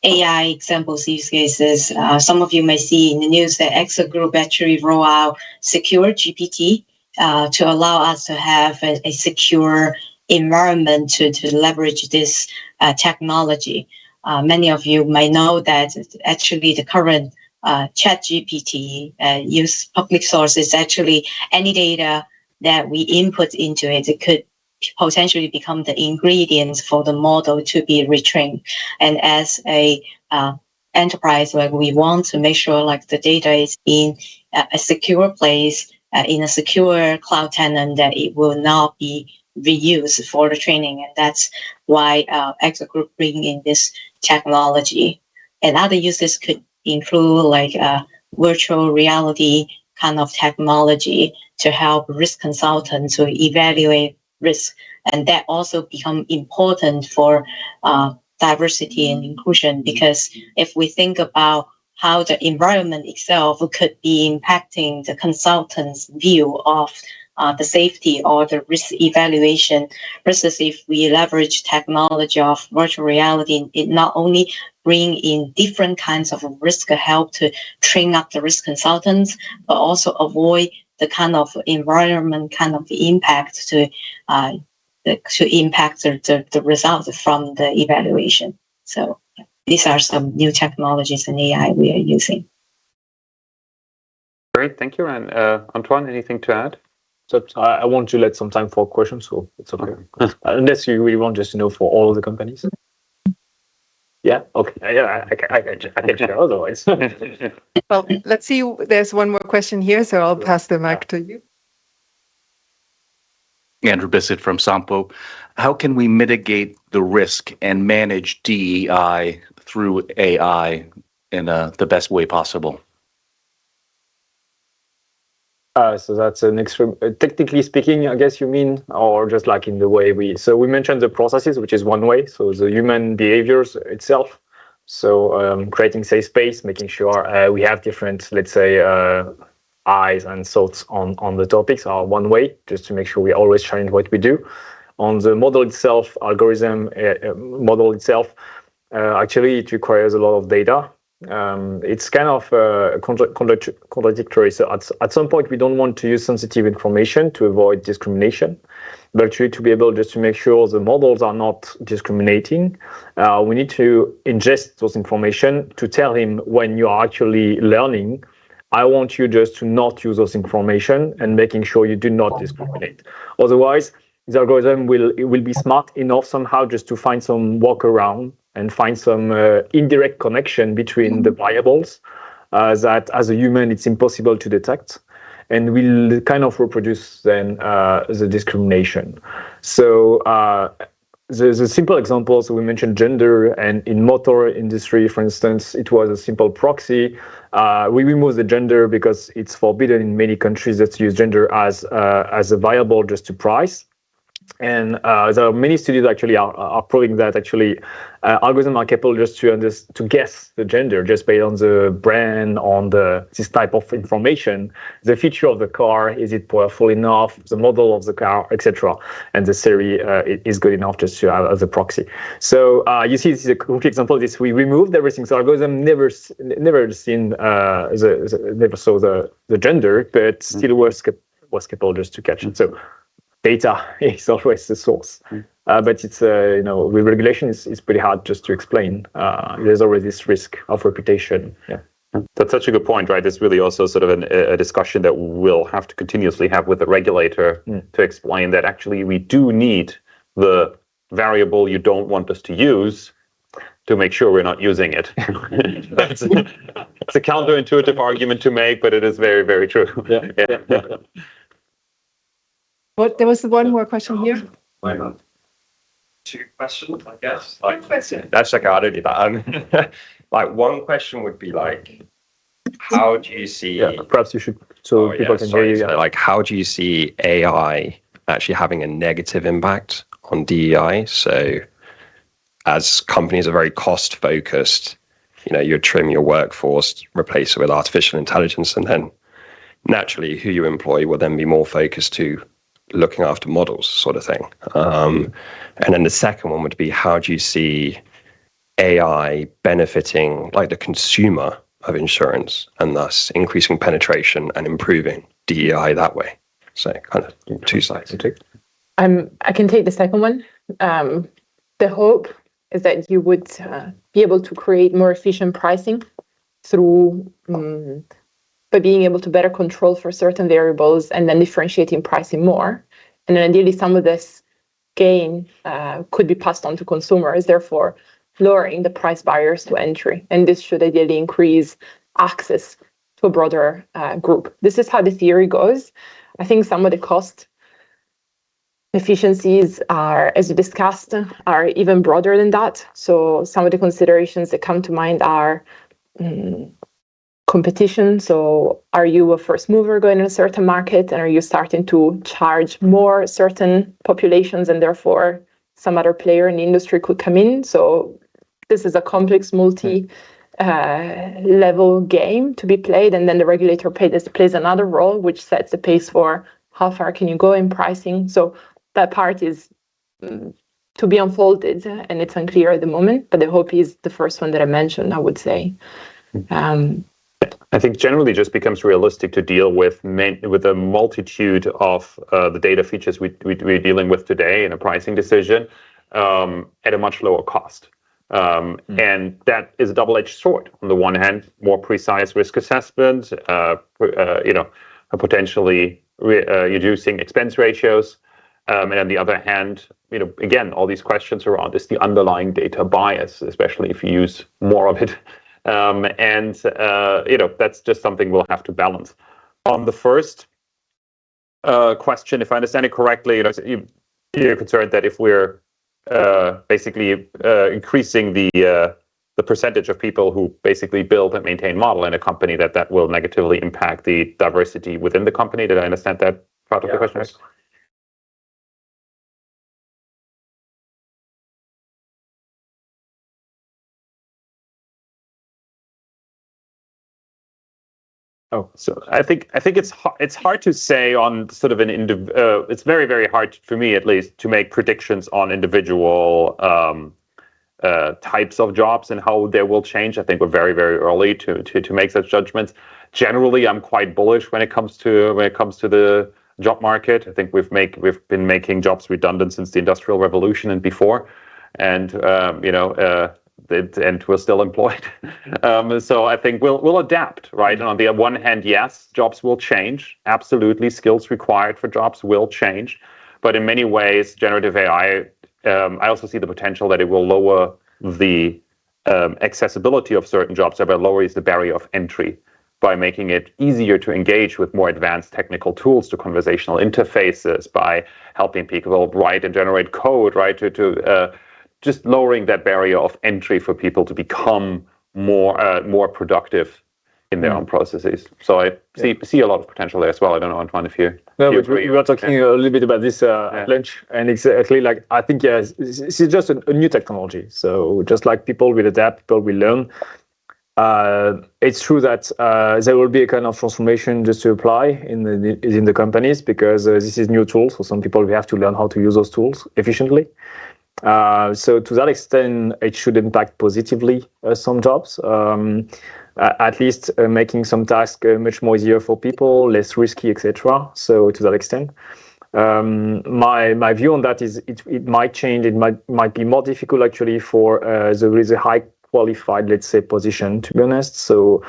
D: AI examples, use cases. Some of you may see in the news that AXA Group actually roll out secure GPT to allow us to have a secure environment to leverage this technology. Many of you may know that actually the current chat GPT use public sources. Actually any data that we input into it, it could potentially become the ingredients for the model to be retrained. And as a enterprise, like we want to make sure like the data is in a secure place, in a secure cloud tenant, that it will not be reused for the training. And that's why AXA Group bring in this technology. And other uses could include like virtual reality kind of technology to help risk consultants to evaluate risk. And that also become important for diversity and inclusion, because if we think about how the environment itself could be impacting the consultant's view of the safety or the risk evaluation, versus if we leverage technology of virtual reality, it not only bring in different kinds of risk help to train up the risk consultants, but also avoid the kind of environment kind of impact to impact the results from the evaluation. So these are some new technologies in AI we are using.
C: Great, thank you, Rand. Antoine, anything to add?
A: So I want to let some time for questions, so it's okay. Unless you really want just to know for all of the companies. Yeah, okay. Yeah, I can share otherwise.
B: Well, let's see. There's one more question here, so I'll pass the mic to you.
G: Andrew Bissett from Sampo. How can we mitigate the risk and manage DEI through AI in the best way possible?
A: So that's an extreme, technically speaking, I guess you mean, or just like in the way we mentioned the processes, which is one way. So the human behaviors itself. So creating safe space, making sure we have different, let's say, eyes and thoughts on the topics are one way, just to make sure we always challenge what we do. On the model itself, algorithm model itself, actually it requires a lot of data. It's kind of contradictory. So at some point, we don't want to use sensitive information to avoid discrimination, but actually to be able just to make sure the models are not discriminating, we need to ingest those information to tell him when you are actually learning, I want you just to not use those information and making sure you do not discriminate. Otherwise, the algorithm will be smart enough somehow just to find some workaround and find some indirect connection between the variables that as a human it's impossible to detect, and will kind of reproduce then the discrimination. So the simple examples, we mentioned gender, and in motor industry, for instance, it was a simple proxy. We removed the gender because it's forbidden in many countries that use gender as a variable just to price. And there are many studies actually are proving that actually algorithms are capable just to guess the gender just based on the brand, on this type of information, the feature of the car, is it powerful enough, the model of the car, etc. And the Siri is good enough just to have as a proxy. So you see, this is a quick example of this. We removed everything. So algorithm never saw the gender, but still was capable just to catch it. So data is always the source, but it's with regulation is pretty hard just to explain. There's always this risk of reputation. Yeah,
C: that's such a good point, right? It's really also sort of a discussion that we'll have to continuously have with the regulator to explain that actually we do need the variable you don't want us to use to make sure we're not using it. It's a counterintuitive argument to make, but it is very, very true.
A: Yeah.
B: What, there was one more question here.
H: Why not? 2 questions, I guess. That's like out of that. Like one question would be like, how do you see?
A: Yeah, perhaps you should people can hear you.
H: So like, how do you see AI actually having a negative impact on DEI? So, as companies are very cost focused, you trim your workforce, replace it with artificial intelligence, and then naturally, who you employ will then be more focused to looking after models, sort of thing. And then the second one would be, how do you see AI benefiting like the consumer of insurance and thus increasing penetration and improving DEI that way? So kind of 2 sides.
E: I can take the second one. The hope is that you would be able to create more efficient pricing through by being able to better control for certain variables and then differentiating pricing more. And then ideally some of this gain could be passed on to consumers, therefore lowering the price barriers to entry. And this should ideally increase access to a broader group. This is how the theory goes. I think some of the cost efficiencies are, as we discussed, are even broader than that. So some of the considerations that come to mind are competition. So are you a first mover going in a certain market, and are you starting to charge more certain populations, and therefore some other player in the industry could come in? So this is a complex multi-level game to be played, and then the regulator plays another role, which sets the pace for how far can you go in pricing. So that part is to be unfolded, and it's unclear at the moment, but the hope is the first one that I mentioned, I would say.
C: I think generally just becomes realistic to deal with a multitude of the data features we're dealing with today in a pricing decision at a much lower cost. And that is a double-edged sword. On the one hand, more precise risk assessment, potentially reducing expense ratios. And on the other hand, again, all these questions around is the underlying data bias, especially if you use more of it. That's just something we'll have to balance. On the first question, if I understand it correctly, you're concerned that if we're basically increasing the percentage of people who basically build and maintain model in a company, that will negatively impact the diversity within the company. Did I understand that part of the question? Oh, so I think it's hard to say on sort of it's very, very hard for me at least to make predictions on individual types of jobs and how they will change. I think we're very, very early to make such judgments. Generally, I'm quite bullish when it comes to the job market. I think we've been making jobs redundant since the Industrial Revolution and before, and and we're still employed. So I think we'll adapt, right? And on the one hand, yes, jobs will change. Absolutely, skills required for jobs will change. But in many ways, generative AI, I also see the potential that it will lower the accessibility of certain jobs, but lowers the barrier of entry by making it easier to engage with more advanced technical tools, to conversational interfaces, by helping people write and generate code, right? To just lowering that barrier of entry for people to become more productive in their own processes. So I see a lot of potential there as well. I don't know, Antoine, if you...
A: No, but we were talking a little bit about this at lunch, and exactly like I think this is just a new technology. So just like people will adapt, people will learn. It's true that there will be a kind of transformation just to apply in the companies because this is new tools. So some people will have to learn how to use those tools efficiently. So to that extent, it should impact positively some jobs. At least making some tasks much more easier for people, less risky, etc. So to that extent, my view on that is it might change. It might be more difficult actually for the high qualified, let's say, position, to be honest. So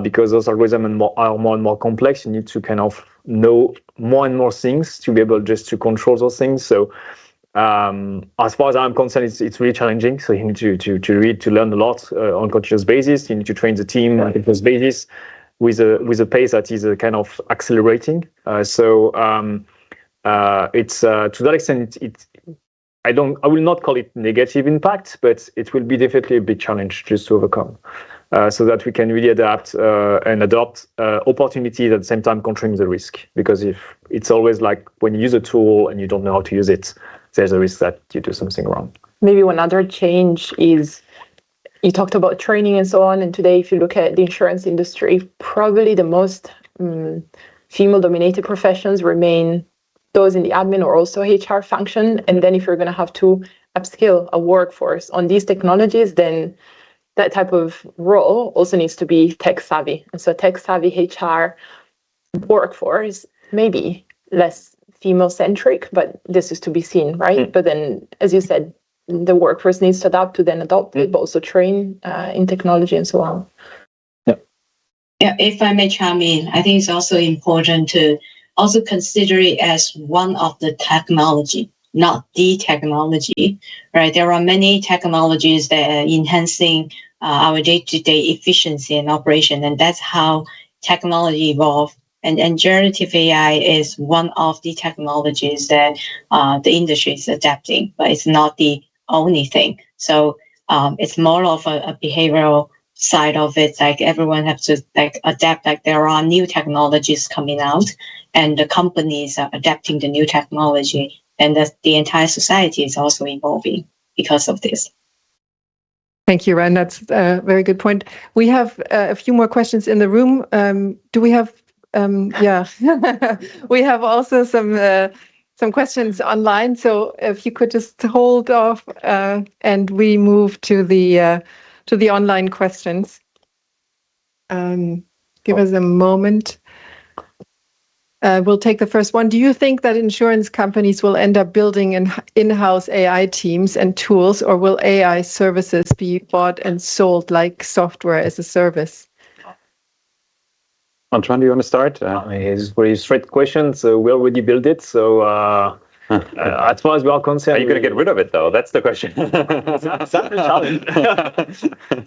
A: because those algorithms are more and more complex, you need to kind of know more and more things to be able just to control those things. So as far as I'm concerned, it's really challenging. So you need to read, to learn a lot on continuous basis. You need to train the team on continuous basis with a pace that is kind of accelerating. It's to that extent, I will not call it negative impact, but it will be definitely a big challenge just to overcome, so that we can really adapt and adopt opportunities at the same time controlling the risk. Because if it's always like when you use a tool and you don't know how to use it, there's a risk that you do something wrong. Maybe
E: one other change is you talked about training and so on. And today, if you look at the insurance industry, probably the most female-dominated professions remain those in the admin or also HR function. And then if you're going to have to upskill a workforce on these technologies, then that type of role also needs to be tech savvy. And so tech savvy HR workforce may be less female centric, but this is to be seen, right? But then, as you said, the workforce needs to adapt to then adopt it, but also train in technology and so on.
D: Yeah, if I may chime in, I think it's also important to also consider it as one of the technology, not the technology, right? There are many technologies that are enhancing our day-to-day efficiency and operation, and that's how technology evolves. And generative AI is one of the technologies that the industry is adapting, but it's not the only thing. So it's more of a behavioral side of it. Like everyone has to adapt. Like there are new technologies coming out, and the companies are adapting the new technology, and the entire society is also evolving because of this.
B: Thank you, Ran. That's a very good point. We have a few more questions in the room. Do we have? Yeah, we have also some questions online. So if you could just hold off, and we move to the online questions. Give us a moment. We'll take the first one. Do you think that insurance companies will end up building in-house AI teams and tools, or will AI services be bought and sold like software as a service?
C: Antoine, do you want to start?
A: It's a very straight question. So we already built it. So as far as we are concerned,
C: are you going to get rid of it, though? That's the question.
A: That's a challenge.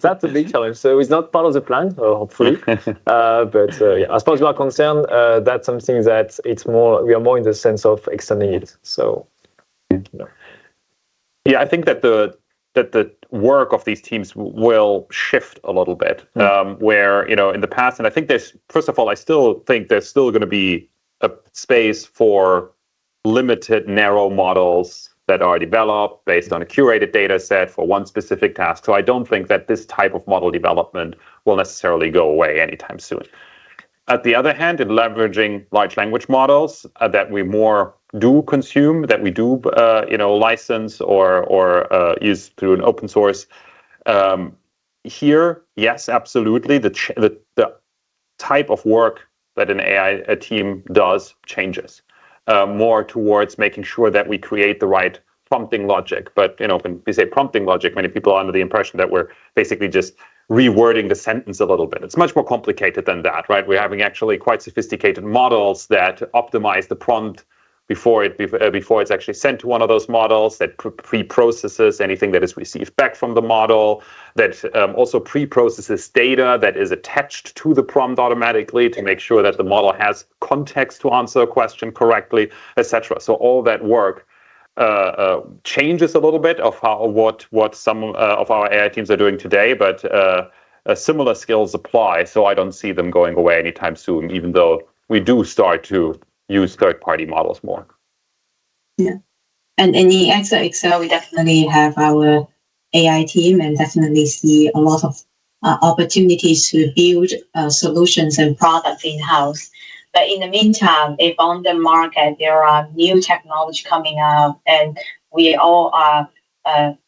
A: That's a big challenge. So it's not part of the plan, hopefully. But yeah, as far as we are concerned, that's something that we are more in the sense of extending it. So
C: yeah, I think that the work of these teams will shift a little bit, where, in the past, and I think first of all, I still think there's still going to be a space for limited, narrow models that are developed based on a curated data set for one specific task. So I don't think that this type of model development will necessarily go away anytime soon. At the other hand, in leveraging large language models that we more do consume, that we do license or use through an open source, here, yes, absolutely, the type of work that an AI team does changes more towards making sure that we create the right prompting logic. But when we say prompting logic, many people are under the impression that we're basically just rewording the sentence a little bit. It's much more complicated than that, right? We're having actually quite sophisticated models that optimize the prompt before it's actually sent to one of those models, that pre-processes anything that is received back from the model, that also pre-processes data that is attached to the prompt automatically to make sure that the model has context to answer a question correctly, etc. So all that work changes a little bit of what some of our AI teams are doing today, but similar skills apply. So I don't see them going away anytime soon, even though we do start to use third-party models more.
D: Yeah. And in Excel, we definitely have our AI team and definitely see a lot of opportunities to build solutions and products in-house. But in the meantime, if on the market there are new technology coming up, and we all are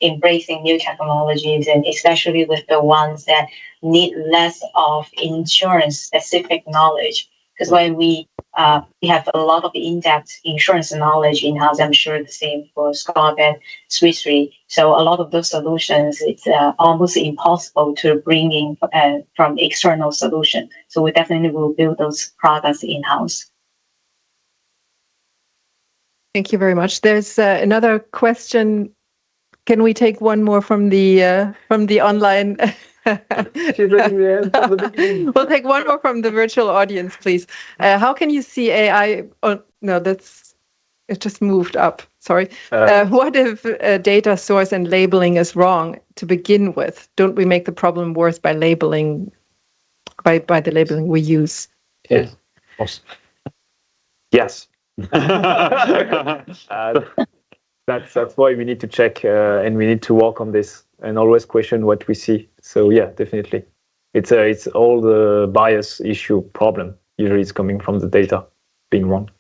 D: embracing new technologies, and especially with the ones that need less of insurance-specific knowledge, because when we have a lot of in-depth insurance knowledge in-house. I'm sure the same for Scott and Swiss Re. So a lot of those solutions, it's almost impossible to bring in from external solution. So we definitely will build those products in-house.
B: Thank you very much. There's another question. Can we take one more from the online?
C: She's raising the hand.
B: We'll take one more from the virtual audience, please. How can you see AI? Oh no, it just moved up. Sorry. What if data source and labeling is wrong to begin with? Don't we make the problem worse by labeling, by the labeling we use?
C: Yes. Yes.
A: That's why we need to check and we need to work on this and always question what we see. So yeah, definitely, it's all the bias issue problem. Usually, it's coming from the data being wrong.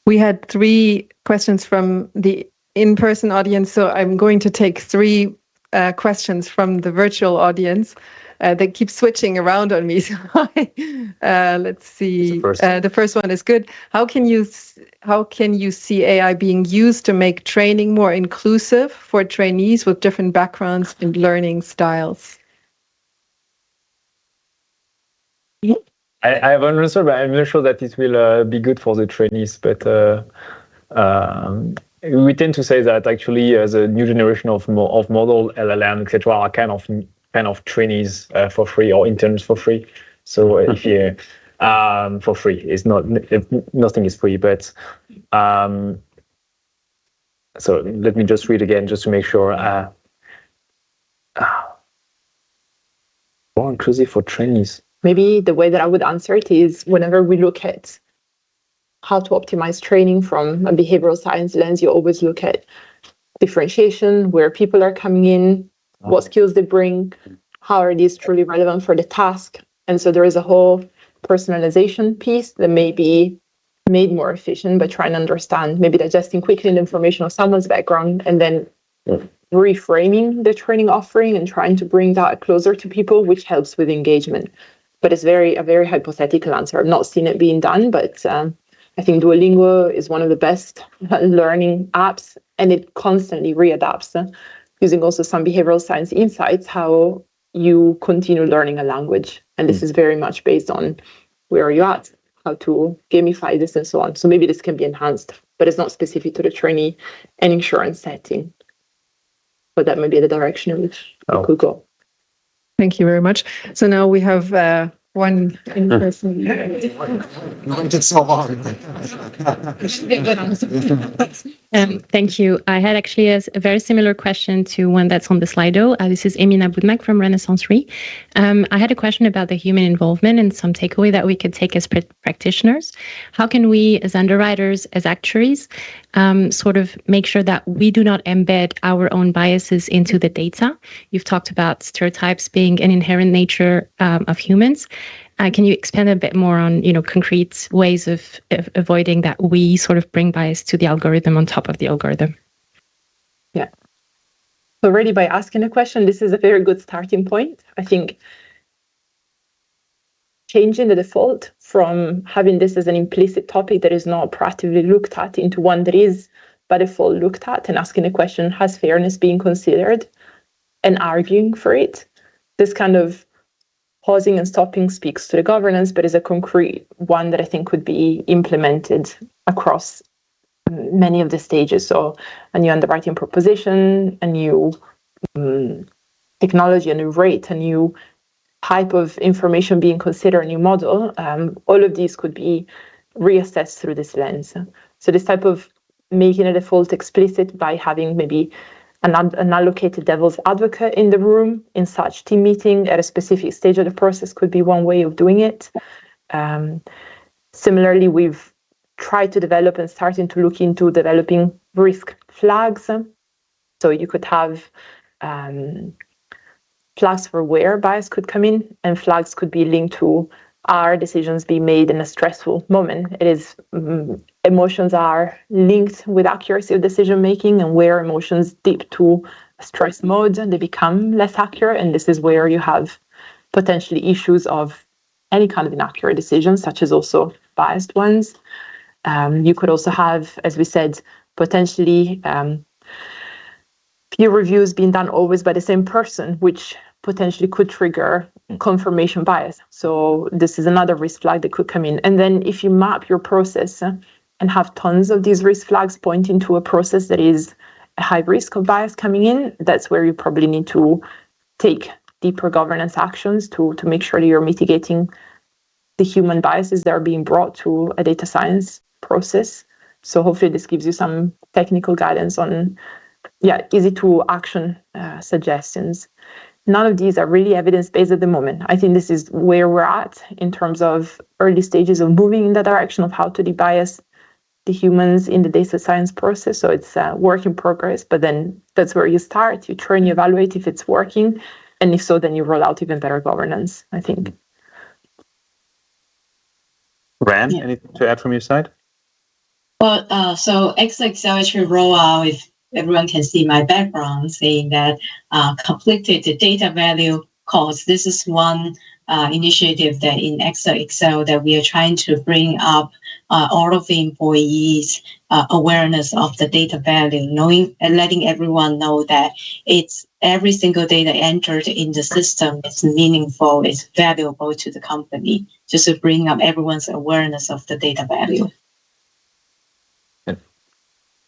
B: We had 3 questions from the in-person audience, so I'm going to take 3 questions from the virtual audience. They keep switching around on me. So let's see. The first one is good. How can you see AI being used to make training more inclusive for trainees with different backgrounds and learning styles?
A: I have an answer, but I'm not sure that it will be good for the trainees. But we tend to say that actually, the new generation of model, LLM, etc., are kind of trainees for free or interns for free. So if you for free, it's not nothing is free. But so let me just read again just to make sure. More inclusive for trainees.
E: Maybe the way that I would answer it is whenever we look at how to optimize training from a behavioral science lens, you always look at differentiation, where people are coming in, what skills they bring, how are these truly relevant for the task. And so there is a whole personalization piece that may be made more efficient by trying to understand, maybe digesting quickly the information of someone's background and then reframing the training offering and trying to bring that closer to people, which helps with engagement. But it's a very hypothetical answer. I've not seen it being done, but I think Duolingo is one of the best learning apps, and it constantly readapts using also some behavioral science insights, how you continue learning a language. And this is very much based on where are you at, how to gamify this and so on. So maybe this can be enhanced, but it's not specific to the trainee and insurance setting. But that may be the direction in which it could go.
B: Thank you very much. So now we have one in person.
I: Thank you. I had actually a very similar question to one that's on the Slido. This is Emina Budmak from Renaissance Re. I had a question about the human involvement and some takeaway that we could take as practitioners. How can we, as underwriters, as actuaries, sort of make sure that we do not embed our own biases into the data? You've talked about stereotypes being an inherent nature of humans. Can you expand a bit more on, concrete ways of avoiding that we sort of bring bias to the algorithm on top of the algorithm?
E: Yeah. So already by asking a question, this is a very good starting point. I think changing the default from having this as an implicit topic that is not proactively looked at into one that is by default looked at, and asking the question, has fairness being considered, and arguing for it. This kind of pausing and stopping speaks to the governance, but is a concrete one that I think could be implemented across many of the stages. So a new underwriting proposition, a new technology, a new rate, a new type of information being considered, a new model. All of these could be reassessed through this lens. So this type of making a default explicit by having maybe an allocated devil's advocate in the room in such team meeting at a specific stage of the process could be one way of doing it. Similarly, we've tried to develop and starting to look into developing risk flags. So you could have flags for where bias could come in, and flags could be linked to our decisions being made in a stressful moment. It is emotions are linked with accuracy of decision making, and where emotions dip to stress mode, they become less accurate, and this is where you have potentially issues of any kind of inaccurate decisions, such as also biased ones. You could also have, as we said, potentially peer reviews being done always by the same person, which potentially could trigger confirmation bias. So this is another risk flag that could come in. And then if you map your process and have tons of these risk flags pointing to a process that is a high risk of bias coming in, that's where you probably need to take deeper governance actions to make sure that you're mitigating the human biases that are being brought to a data science process. So hopefully this gives you some technical guidance on, easy to action suggestions. None of these are really evidence-based at the moment. I think this is where we're at in terms of early stages of moving in that direction of how to debias the humans in the data science process. So it's a work in progress, but then that's where you start. You try and you evaluate if it's working, and if so, then you roll out even better governance, I think.
C: Ran, anything to add from your side?
D: Well, so XXL actually roll out, if everyone can see my background, saying that completed the data value calls. This is one initiative that in XXL that we are trying to bring up all of the employees' awareness of the data value, knowing and letting everyone know that it's every single data entered in the system is meaningful, is valuable to the company, just to bring up everyone's awareness of the data value.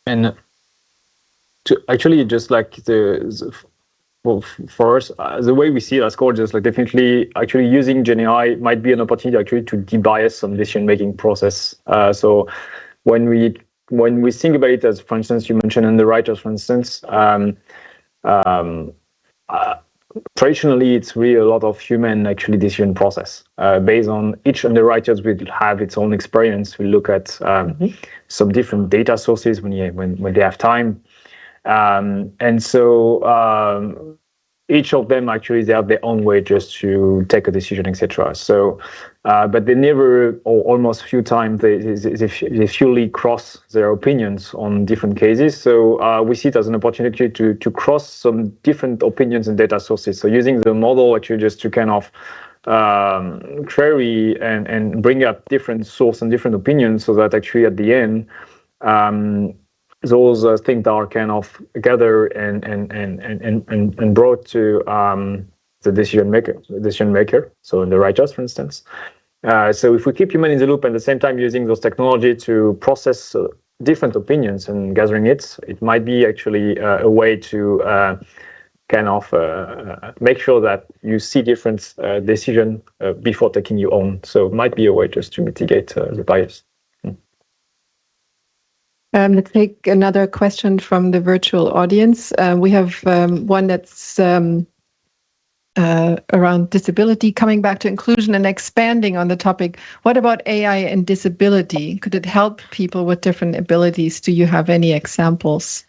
A: And to actually just like for us, the way we see it as core, just like definitely actually using GenAI might be an opportunity actually to debias some decision-making process. So when we think about it, as for instance, you mentioned underwriters, for instance, traditionally it's really a lot of human actually decision process based on each underwriters will have its own experience. We look at some different data sources when they have time. And so each of them actually they have their own way just to take a decision, etc. So, but they never, or almost few times, they fully cross their opinions on different cases. So we see it as an opportunity to cross some different opinions and data sources. So using the model actually just to kind of query and bring up different source and different opinions, so that actually at the end. Those things that are kind of gathered and brought to the decision maker, so in the writers, for instance. So if we keep human in the loop and at the same time using those technology to process different opinions and gathering it might be actually a way to kind of make sure that you see different decision before taking your own. So it might be a way just to mitigate the bias.
B: Let's take another question from the virtual audience. We have one that's around disability, coming back to inclusion and expanding on the topic. What about AI and disability? Could it help people with different abilities? Do you have any examples?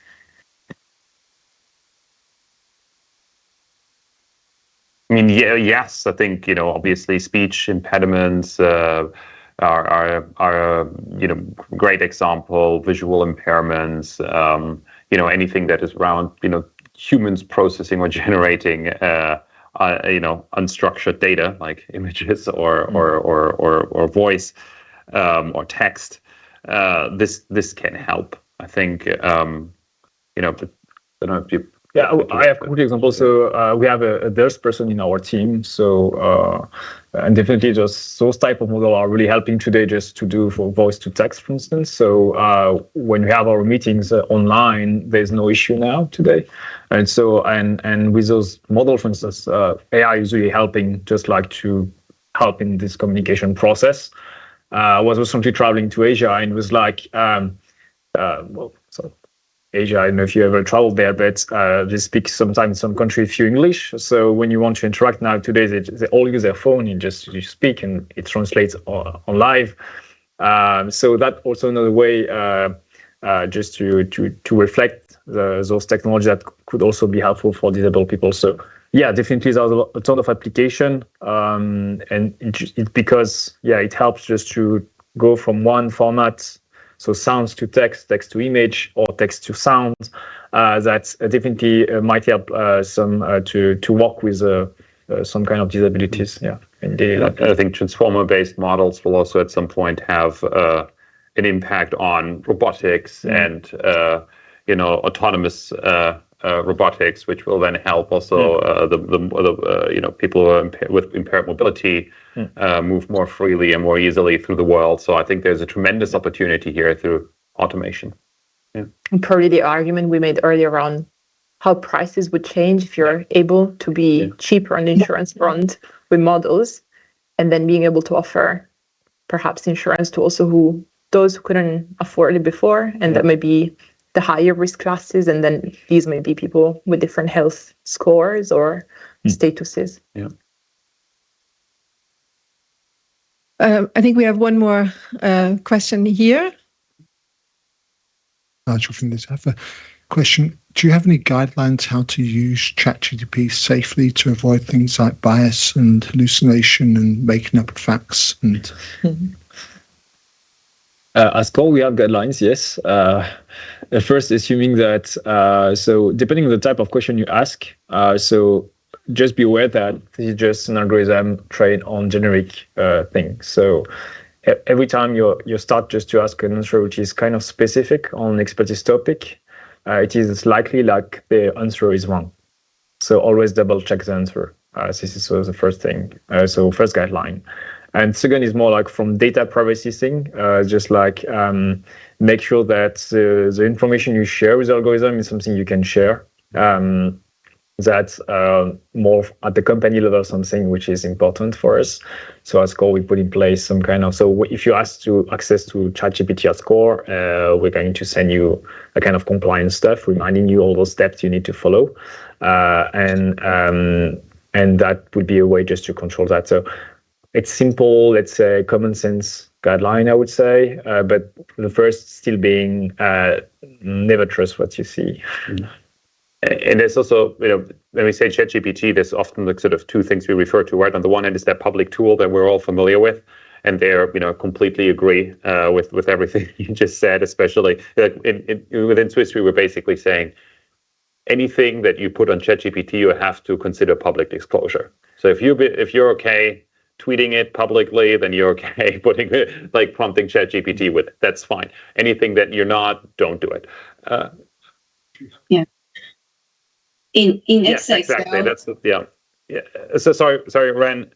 C: I mean, yes, I think, obviously speech impediments, are great example. Visual impairments, anything that is around humans processing or generating unstructured data like images or voice or text. This can help, I think. But I don't know if you.
A: Yeah, I have a good example. So we have a deaf person in our team. So and definitely just those type of models are really helping today just to do for voice to text, for instance. So when we have our meetings online, there's no issue now today. And so and with those models, for instance, AI is really helping just like to help in this communication process. I was recently traveling to Asia and it was like, Asia. I don't know if you ever traveled there, but they speak sometimes in some countries few English. So when you want to interact today, they all use their phone. You speak and it translates on live. So that also another way just to reflect those technologies that could also be helpful for disabled people. So yeah, definitely there's a ton of application, and it because it helps just to go from one format. So sounds to text, text to image, or text to sound. That definitely might help some to work with some kind of disabilities. Yeah, in daily life.
C: I think transformer-based models will also at some point have an impact on robotics and autonomous robotics, which will then help also the people who are with impaired mobility move more freely and more easily through the world. So I think there's a tremendous opportunity here through automation. Yeah.
E: And probably the argument we made earlier on how prices would change if you're able to be cheaper on the insurance front with models, and then being able to offer perhaps insurance to also those who couldn't afford it before, and that may be the higher risk classes, and then these may be people with different health scores or statuses.
C: Yeah.
B: I think we have one more question here.
J: Nigel from this. I have a question. Do you have any guidelines how to use ChatGPT safely to avoid things like bias and hallucination and making up facts? And
A: as core, we have guidelines, yes. At first, assuming that, so depending on the type of question you ask, so just be aware that this is just an algorithm trained on generic things. So every time you start just to ask an answer which is kind of specific on expertise topic, it is likely like the answer is wrong. So always double check the answer. This is the first thing. So first guideline. And second is more like from data privacy thing, just like make sure that the information you share with the algorithm is something you can share. That's more at the company level, something which is important for us. So at SCORE, we put in place some kind of, so if you ask to access to ChatGPT at SCORE, we're going to send you a kind of compliance stuff, reminding you all those steps you need to follow. And that would be a way just to control that. So it's simple, let's say common sense guideline, I would say, but the first still being never trust what you see.
C: And there's also, when we say ChatGPT, there's often like sort of two things we refer to, right? On the one hand is that public tool that we're all familiar with, and there, completely agree with everything you just said, especially within Swiss Re, we're basically saying anything that you put on ChatGPT, you have to consider public disclosure. So if you're okay tweeting it publicly, then you're okay putting it, like prompting ChatGPT with it. That's fine. Anything that you're not, don't do it.
D: Yeah. In
C: yes,
D: XXL,
C: exactly. That's yeah. So sorry, Ren.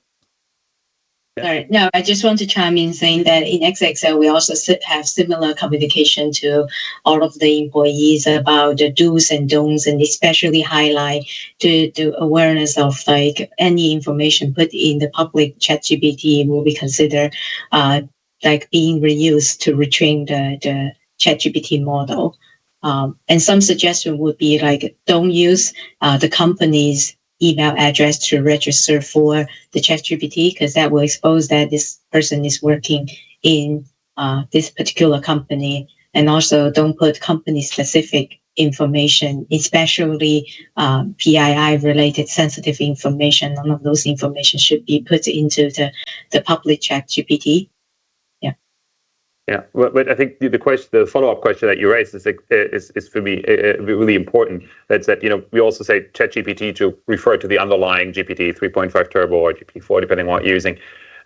C: Yeah.
D: Sorry, no, I just want to chime in saying that in XXL, we also have similar communication to all of the employees about the do's and don'ts, and especially highlight the awareness of like any information put in the public ChatGPT will be considered like being reused to retrain the ChatGPT model. And some suggestion would be like, don't use the company's email address to register for the ChatGPT, because that will expose that this person is working in this particular company. And also don't put company-specific information, especially PII-related sensitive information. None of those information should be put into the public ChatGPT.
C: Yeah, but I think the follow-up question that you raised is for me really important. That's that we also say ChatGPT to refer to the underlying GPT 3.5 Turbo or GPT-4, depending on what you're using.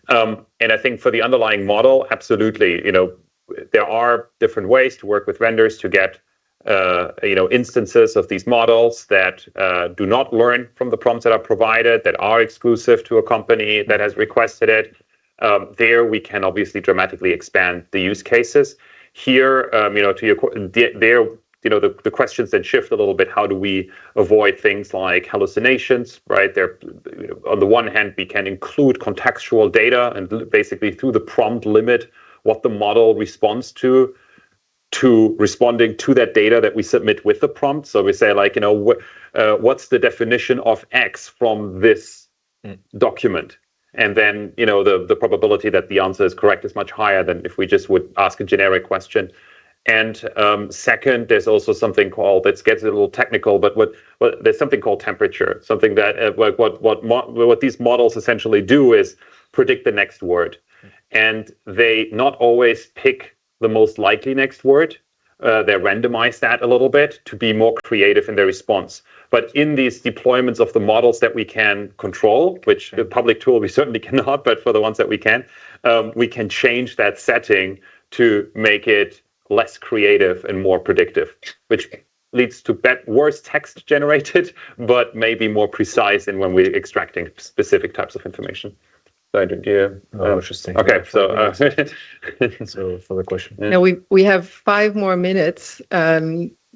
C: And I think for the underlying model, absolutely, there are different ways to work with vendors to get instances of these models that do not learn from the prompts that are provided, that are exclusive to a company that has requested it. There we can obviously dramatically expand the use cases. Here, to your the questions then shift a little bit. How do we avoid things like hallucinations, right? There, on the one hand, we can include contextual data and basically through the prompt limit what the model responds to. to responding to that data that we submit with the prompt. So we say like, what's the definition of X from this document? And then, the probability that the answer is correct is much higher than if we just would ask a generic question. And second, there's also something called, it gets a little technical, but there's something called temperature, something that what these models essentially do is predict the next word. And they not always pick the most likely next word. They randomize that a little bit to be more creative in their response. But in these deployments of the models that we can control, which the public tool we certainly cannot, but for the ones that we can change that setting to make it less creative and more predictive, which leads to worse text generated, but maybe more precise in when we're extracting specific types of information.
A: Interesting.
C: Okay, so
A: so for the question.
B: Now we have 5 more minutes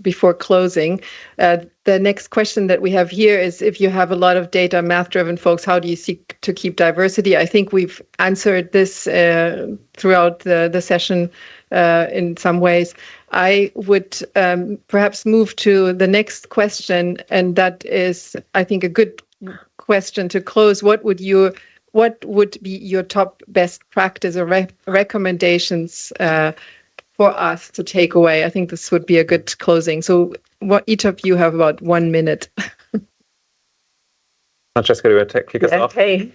B: before closing. The next question that we have here is, if you have a lot of data, math-driven folks, how do you seek to keep diversity? I think we've answered this throughout the session in some ways. I would perhaps move to the next question, and that is, I think, a good question to close. What would be your top best practice or recommendations for us to take away? I think this would be a good closing. So each of you have about 1 minute.
C: Francesca, do you want to kick us off?
E: Okay.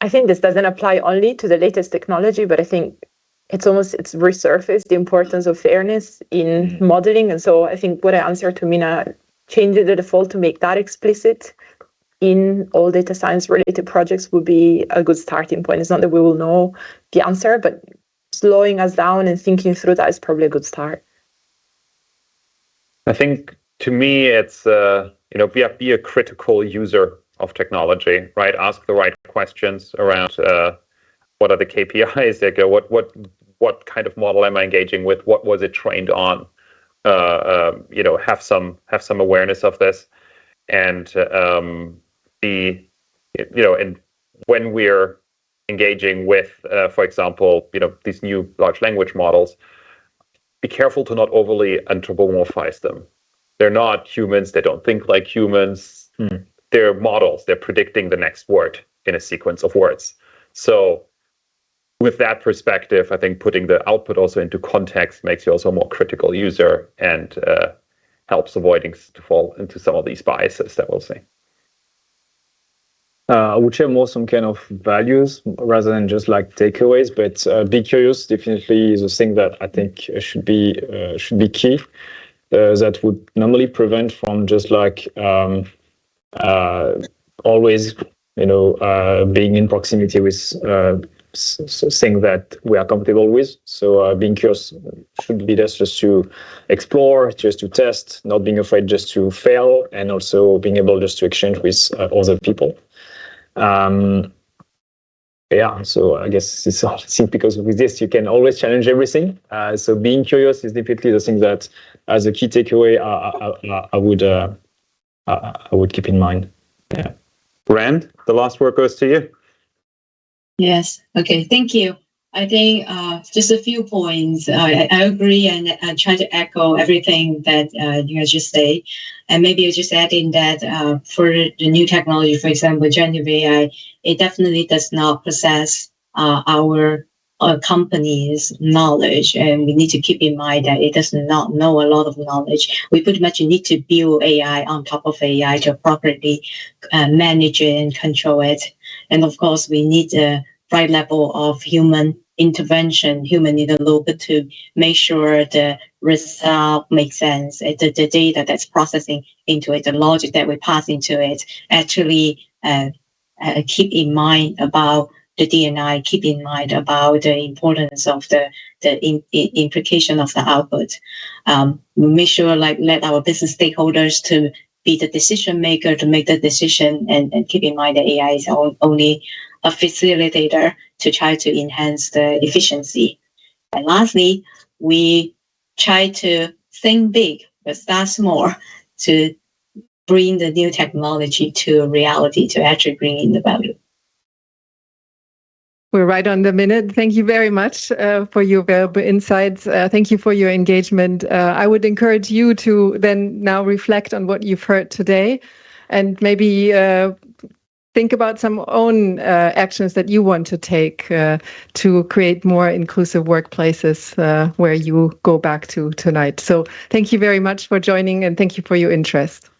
E: I think this doesn't apply only to the latest technology, but I think it's resurfaced the importance of fairness in modeling. And so I think what I answered to Mina, changing the default to make that explicit in all data science related projects would be a good starting point. It's not that we will know the answer, but slowing us down and thinking through that is probably a good start.
C: I think to me, it's be a critical user of technology, right? Ask the right questions around what are the KPIs? What kind of model am I engaging with? What was it trained on? Have some awareness of this, and and when we're engaging with, for example, these new large language models, be careful to not overly anthropomorphize them. They're not humans. They don't think like humans. They're models. They're predicting the next word in a sequence of words. So with that perspective, I think putting the output also into context makes you also a more critical user and helps avoiding to fall into some of these biases that we'll see.
A: I would share more some kind of values rather than just like takeaways, but be curious definitely is a thing that I think should be key. That would normally prevent from just like always, being in proximity with thing that we are comfortable with. So being curious should lead us just to explore, just to test, not being afraid just to fail, and also being able just to exchange with other people. So I guess it's all because with this you can always challenge everything. So being curious is definitely the thing that, as a key takeaway, I would keep in mind. Yeah.
C: Rand, the last word goes to you.
D: Yes. Okay. Thank you. I think just a few points. I agree and I try to echo everything that you guys just say. And maybe I'll just add in that for the new technology, for example, generative AI, it definitely does not possess our company's knowledge. And we need to keep in mind that it does not know a lot of knowledge. We pretty much need to build AI on top of AI to properly manage it and control it. And of course, we need the right level of human intervention, human in the loop, to make sure the result makes sense. The data that's processing into it, the logic that we pass into it, actually keep in mind about the DNI, keep in mind about the importance of the implication of the output. We make sure let our business stakeholders to be the decision maker to make the decision, and keep in mind that AI is only a facilitator to try to enhance the efficiency. And lastly, we try to think big, but start small to bring the new technology to reality, to actually bring in the value.
B: We're right on the minute. Thank you very much for your valuable insights. Thank you for your engagement. I would encourage you to then now reflect on what you've heard today and maybe think about some own actions that you want to take to create more inclusive workplaces where you go back to tonight. So thank you very much for joining and thank you for your interest.